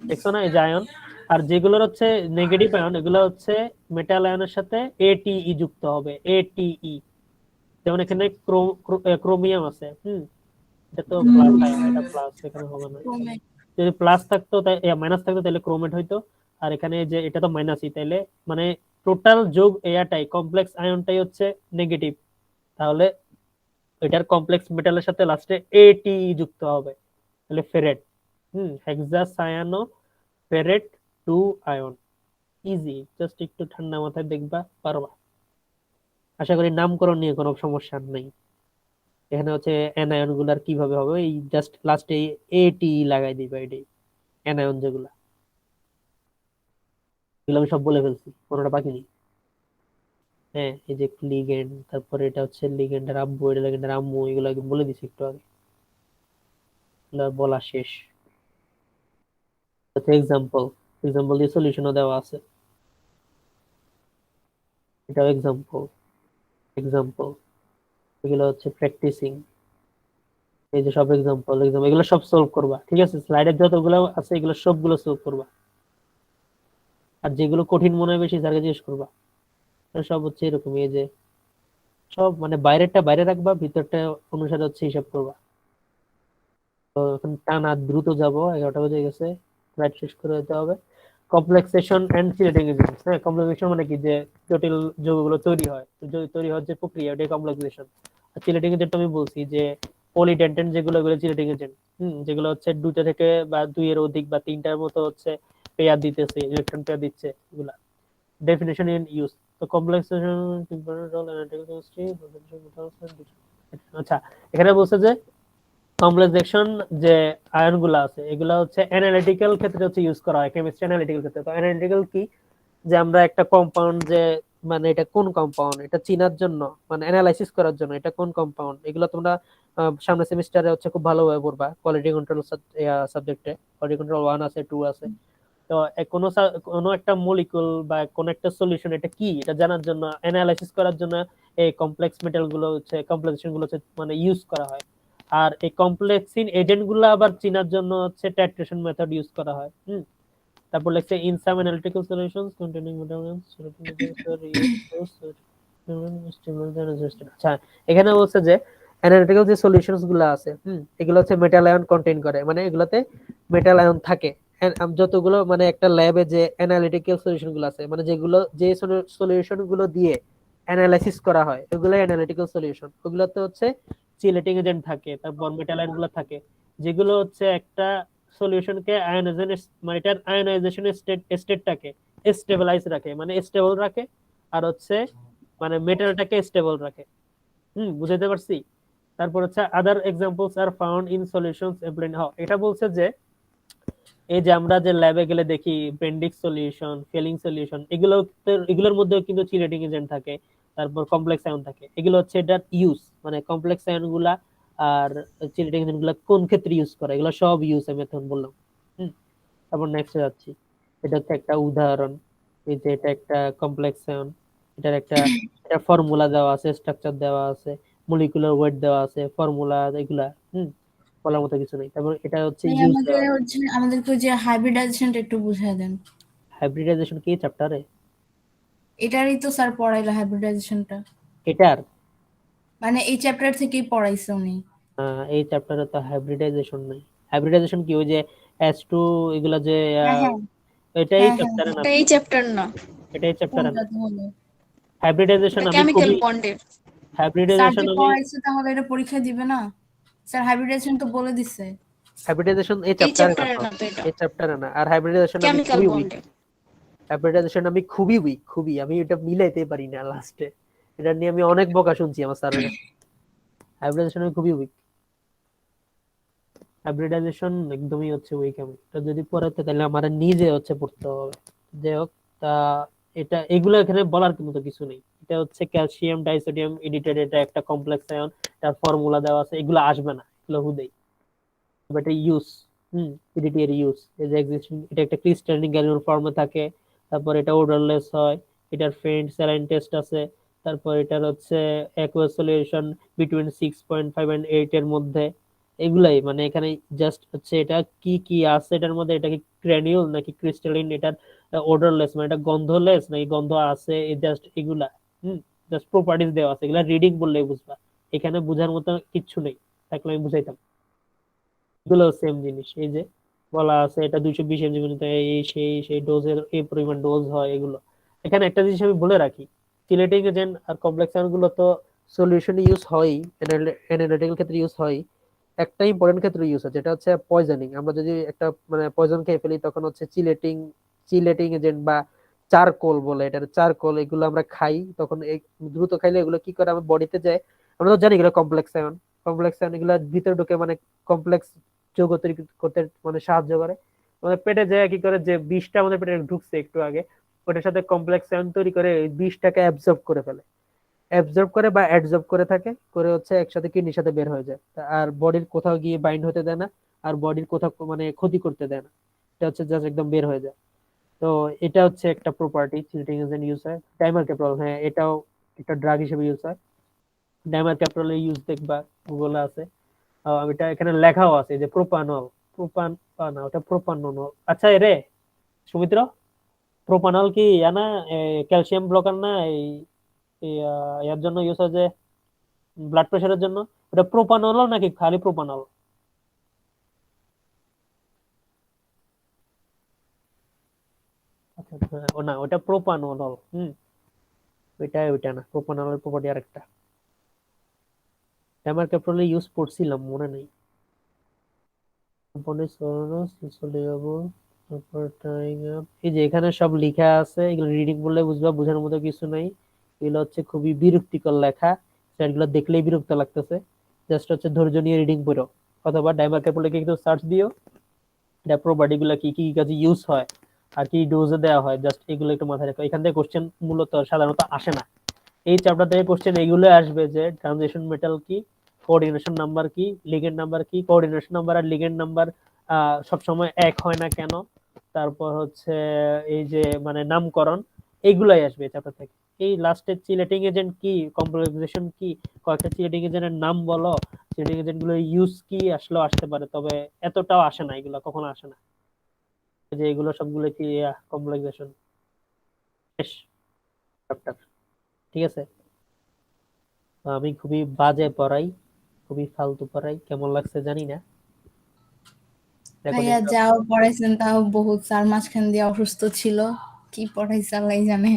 দেখছো না এই যে আয়ন, আর যেগুলোর হচ্ছে নেগেটিভ আয়ন এগুলো হচ্ছে মেটাল আয়নের সাথে এটিই যুক্ত হবে, এটিই। যেমন এখানে ক্রোমিয়াম আছে, এটা তো প্লাস আয়ন, এটা প্লাস, এখানে হবে না। যদি প্লাস থাকতো মাইনাস থাকতো তাহলে ক্রোমেট হইতো, আর এখানে যে এটা তো মাইনাসই, তাইলে মানে টোটাল যোগ এয়াটাই কমপ্লেক্স আয়নটাই হচ্ছে নেগেটিভ, তাহলে এটার কমপ্লেক্স মেটালের সাথে লাস্টে এটি যুক্ত হবে, তাহলে ফেরেট। হেক্সাসায়ানো ফেরেট 2 আয়ন। ইজি, জাস্ট একটু ঠান্ডা মাথায় দেখবা পারবা। আশা করি নামকরণ নিয়ে কোনো সমস্যা নেই। এখানে হচ্ছে অ্যানায়ন গুলার কিভাবে হবে, এই জাস্ট লাস্টে এটি লাগাই দিবা, এটাই অ্যানায়ন যেগুলা, এগুলো আমি সব বলে ফেলছি, কোনোটা বাকি নেই। হ্যাঁ, এই যে লিগেন্ড, তারপরে এটা হচ্ছে লিগেন্ডের আব্বু, এটা লিগেন্ডের আম্মু, এগুলো আগে বলে দিছি একটু আগে, এগুলো বলা শেষ। এক্সাম্পল, এক্সাম্পল দিয়ে সলিউশনও দেওয়া আছে, এটাও এক্সাম্পল, এক্সাম্পল, এগুলো হচ্ছে প্র্যাকটিসিং। এই যে সব এক্সাম্পল, এগুলো সব সলভ করবা। ঠিক আছে, স্লাইডের যতগুলো আছে এগুলো সবগুলো সলভ করবা, আর যেগুলো কঠিন মনে হয় বেশি স্যারকে জিজ্ঞেস করবা। সব হচ্ছে এরকম, এই যে সব মানে বাইরেরটা বাইরে রাখবা, ভিতরটা অনুসারে হচ্ছে হিসাব করবা। তো এখন টানা দ্রুত যাব, 11টা বেজে গেছে, স্লাইড শেষ করে দিতে হবে। কমপ্লেক্সেশন এন্ড চিলেটিং এজেন্টস, হ্যাঁ, কমপ্লেক্সেশন মানে কি, যে জটিল যৌগগুলো তৈরি হয়, তৈরি হওয়ার যে প্রক্রিয়া, ওটাই কমপ্লেক্সেশন। আর চিলেটিং এজেন্ট আমি বলছি যে পলিডেন্টেন্ট যেগুলো, এগুলো চিলেটিং এজেন্ট। যেগুলো হচ্ছে 2টা থেকে বা 2 এর অধিক বা 3টার মতো হচ্ছে পেয়ার দিতেছে, ইলেকট্রন পেয়ার দিচ্ছে, এগুলা ডেফিনেশন ইন ইউজ। তো কমপ্লেক্সেশন, টেম্পারেচার, অ্যানালিটিক্যাল কেমিস্ট্রি, আচ্ছা, এখানে বলছে যে কমপ্লেক্সেশন যে আয়নগুলো আছে এগুলা হচ্ছে অ্যানালিটিক্যাল ক্ষেত্রে হচ্ছে ইউজ করা হয়, কেমিস্ট্রি অ্যানালিটিক্যাল ক্ষেত্রে। তো অ্যানালিটিক্যাল কি, যে আমরা একটা কম্পাউন্ড যে মানে এটা কোন কম্পাউন্ড এটা চিনার জন্য, মানে অ্যানালাইসিস করার জন্য এটা কোন কম্পাউন্ড, এগুলো তোমরা সামনের সেমিস্টারে হচ্ছে খুব ভালোভাবে পড়বা কোয়ালিটি কন্ট্রোল সাবজেক্টে। কোয়ালিটি কন্ট্রোল 1 আছে, 2 আছে। তো কোনো একটা মলিকুল বা কোন একটা সলিউশন এটা কি এটা জানার জন্য, অ্যানালাইসিস করার জন্য এই কমপ্লেক্স মেটাল গুলো হচ্ছে, কমপ্লেক্সেশন গুলো হচ্ছে মানে ইউজ করা হয়। আর এই কমপ্লেক্সিং এজেন্ট গুলো আবার চিনার জন্য হচ্ছে টাইট্রেশন মেথড ইউজ করা হয়। তারপর লেখছে in some analytical solutions containing metabolism. আচ্ছা, এখানে বলছে যে অ্যানালিটিক্যাল যে সলিউশনস গুলো আছে এগুলো হচ্ছে মেটাল আয়ন কন্টেইন করে, মানে এগুলোতে মেটাল আয়ন থাকে। যতগুলো মানে একটা ল্যাবে যে অ্যানালিটিক্যাল সলিউশন গুলো আছে, মানে যেগুলো যে সলিউশন গুলো দিয়ে অ্যানালাইসিস করা হয় ওগুলো অ্যানালিটিক্যাল সলিউশন। ওগুলোতে হচ্ছে চিলেটিং এজেন্ট থাকে, তারপর মেটাল আয়ন গুলো থাকে, যেগুলো হচ্ছে একটা সলিউশনকে আয়নাইজেশন মানে এটার আয়নাইজেশন স্টেটটাকে স্টেবিলাইজ রাখে, মানে স্টেবল রাখে, আর হচ্ছে মানে মেটালটাকে স্টেবল রাখে। বুঝাইতে পারছি? তারপর হচ্ছে other examples are found in solutions employed. এটা বলছে যে এই যে আমরা যে ল্যাবে গেলে দেখি বেন্ডিক সলিউশন, ফেলিং সলিউশন, এগুলোর মধ্যেও কিন্তু চিলেটিং এজেন্ট থাকে, তারপর কমপ্লেক্স আয়ন থাকে। এগুলো হচ্ছে এটার ইউজ, মানে কমপ্লেক্স আয়ন গুলা আর চিলেটিং এজেন্ট গুলা কোন ক্ষেত্রে ইউজ করে, এগুলো সব ইউজ আমি এখন বললাম। তারপর নেক্সট যাচ্ছি, এটা হচ্ছে একটা উদাহরণ। এই যে এটা একটা কমপ্লেক্স আয়ন, এটার একটা ফর্মুলা দেওয়া আছে, স্ট্রাকচার দেওয়া আছে, মলিকুলার ওয়েট দেওয়া আছে, ফর্মুলা, এগুলা বলার মতো কিছু নেই। তারপর এটা হচ্ছে ইউজ দেওয়া। আমাদেরকে যে হাইব্রিডাইজেশনটা একটু বুঝিয়ে দেন। হাইব্রিডাইজেশন কি চ্যাপ্টারে? এটারই তো স্যার পড়াইলো হাইব্রিডাইজেশনটা, এটার মানে এই চ্যাপ্টার থেকেই পড়াইছে উনি। এই চ্যাপ্টারে তো হাইব্রিডাইজেশন নাই। হাইব্রিডাইজেশন কি ওই যে S2 এগুলা যে হ্যাঁ হ্যাঁ এটাই হ্যাঁ হ্যাঁ চ্যাপ্টারে না এটা তো? এই চ্যাপ্টার না, এটাই চ্যাপ্টারে না। কোনটা তাহলে? হাইব্রিডাইজেশন এটা আমি কেমিক্যাল খুবই বন্ডের। স্যার হাইব্রিডাইজেশন যে আমি পড়াইছে তাহলে এটা পরীক্ষা দিবে না? স্যার হাইব্রিডাইজেশন তো বলে দিছে। হাইব্রিডাইজেশন এই এই চ্যাপ্টারে না চ্যাপ্টারে তো? না তো এটা, এই চ্যাপ্টারে না। আর হাইব্রিডাইজেশন আমি কেমিক্যাল খুবই উইক। বন্ডের। হাইব্রিডাইজেশন আমি খুবই উইক, খুবই, আমি এটা মিলাইতে পারি না লাস্টে। এটা নিয়ে আমি অনেক বকা শুনছি আমার স্যারের কাছে। হাইব্রিডাইজেশন আমি খুবই উইক। হাইব্রিডাইজেশন একদমই হচ্ছে উইক। আমি এটা যদি পড়াতে তাহলে আমার নিজে হচ্ছে পড়তে হবে। যাই হোক, তা এটা এগুলো এখানে বলার মতো কিছু নেই। এটা হচ্ছে ক্যালসিয়াম ডাইসোডিয়াম এডিটেড, এটা একটা কমপ্লেক্স আয়ন, তার ফর্মুলা দেওয়া আছে, এগুলো আসবে না, এগুলো হুদেই। বাট ইউজ এডিটি এর ইউজ, এই যে এক্সিস্টিং, এটা একটা ক্রিস্টালিন গ্র্যানুলার ফর্মে থাকে, তারপর এটা ওডারলেস হয়, এটার ফেইন্ট স্যালাইন টেস্ট আছে, তারপর এটার হচ্ছে অ্যাকুয়াস সলিউশন বিটুইন 6.5 and 8 এর মধ্যে। এগুলাই মানে এখানে জাস্ট হচ্ছে এটা কি কি আছে এটার মধ্যে, এটা কি গ্র্যানিউল নাকি ক্রিস্টালিন, এটার ওডারলেস মানে এটা গন্ধলেস নাকি গন্ধ আছে, জাস্ট এগুলা জাস্ট প্রপার্টিজ দেওয়া আছে, এগুলা রিডিং বললেই বুঝবা। এখানে বুঝার মতো কিচ্ছু নেই, থাকলে আমি বুঝাইতাম। এগুলো সেম জিনিস, এই যে বলা আছে এটা 220 mg পর্যন্ত এই সেই সেই ডোজের এই পরিমাণ ডোজ হয় এগুলো। এখানে একটা জিনিস আমি বলে রাখি, চিলেটিং এজেন্ট আর কমপ্লেক্স আয়ন গুলো তো সলিউশনে ইউজ হয়, অ্যানালিটিক্যাল ক্ষেত্রে ইউজ হয়। একটা ইম্পর্টেন্ট ক্ষেত্রে ইউজ হয়, যেটা হচ্ছে পয়জনিং। আমরা যদি একটা মানে পয়জন খেয়ে ফেলি তখন হচ্ছে চিলেটিং এজেন্ট বা চারকোল বলে, এটা চারকোল, এগুলো আমরা খাই তখন দ্রুত খাইলে এগুলো কি করে আমার বডিতে যায়। আমরা তো জানি এগুলো কমপ্লেক্স আয়ন এগুলো ভিতরে ঢুকে মানে কমপ্লেক্স যৌগ তৈরি করতে মানে সাহায্য করে। আমাদের পেটে যায় কি করে, যে বিষটা আমাদের পেটে ঢুকছে একটু আগে, ওটার সাথে কমপ্লেক্স আয়ন তৈরি করে এই বিষটাকে অ্যাবজর্ব করে ফেলে, অ্যাবজর্ব করে বা অ্যাডজর্ব করে থাকে, করে হচ্ছে একসাথে কিডনির সাথে বের হয়ে যায়। আর বডির কোথাও গিয়ে বাইন্ড হতে দেয় না, আর বডির কোথাও মানে ক্ষতি করতে দেয় না, এটা হচ্ছে জাস্ট একদম বের হয়ে যায়। তো এটা হচ্ছে একটা প্রপার্টি চিলেটিং এজেন্ট ইউজ হয়। ডাইমারক্যাপ্রল, হ্যাঁ এটাও একটা ড্রাগ হিসেবে ইউজ হয়। ডাইমারক্যাপ্রলের ইউজ দেখবা গুগলে আছে। এটা এখানে লেখাও আছে যে প্রোপানল, না ওটা প্রোপানল। আচ্ছা রে সুমিত্র, প্রোপানল কি না ক্যালসিয়াম ব্লকার না, এই এর জন্য ইউজ হয় যে ব্লাড প্রেশারের জন্য, ওটা প্রোপানল নাকি খালি প্রোপানল? আচ্ছা হ্যাঁ, ও না ওটা প্রোপানল। ওইটা না, প্রোপানলের প্রপার্টি আরেকটা। ডাইমারক্যাপ্রল ইউজ করছিলাম মনে নেই। এই যে এখানে সব লেখা আছে, এগুলো রিডিং বললে বুঝবা, বোঝার মতো কিছু নাই। এগুলো হচ্ছে খুবই বিরক্তিকর লেখা। স্যারগুলো দেখলেই বিরক্ত লাগতেছে, জাস্ট হচ্ছে ধৈর্য নিয়ে রিডিং পড়ো, অথবা ডাইমার্কের পড়লে একটু সার্চ দিও, এটা প্রপার্টি গুলো কি কি কাজে ইউজ হয় আর কি ডোজে দেওয়া হয়, জাস্ট এগুলো একটু মাথায় রাখো। এখান থেকে কোশ্চেন মূলত সাধারণত আসে না, এই চ্যাপ্টার থেকে কোশ্চেন এগুলো আসবে যে ট্রানজিশন মেটাল কি, কোঅর্ডিনেশন নাম্বার কি, লিগেন্ড নাম্বার কি, কোঅর্ডিনেশন নাম্বার আর লিগেন্ড নাম্বার সবসময় এক হয় না কেন, তারপর হচ্ছে এই যে মানে নামকরণ, এইগুলাই আসবে চ্যাপ্টার থেকে। এই লাস্টের চিলেটিং এজেন্ট কি, কমপ্লেক্সেশন কি, কয়েকটা চিলেটিং এজেন্টের নাম বলো, চিলেটিং এজেন্ট গুলো ইউজ কি, আসলেও আসতে পারে, তবে এতটাও আসে না, এগুলো কখনো আসে না। যে এগুলো সবগুলো কি কমপ্লেক্সেশন শেষ চ্যাপ্টার, ঠিক আছে। তো আমি খুবই বাজে পড়াই, খুবই ফালতু পড়াই, কেমন লাগছে জানি না। ভাইয়া যাও পড়াইছেন তাও বহুত, স্যার মাঝখান দিয়ে অসুস্থ ছিল, কি পড়াইছে আল্লাহই জানে।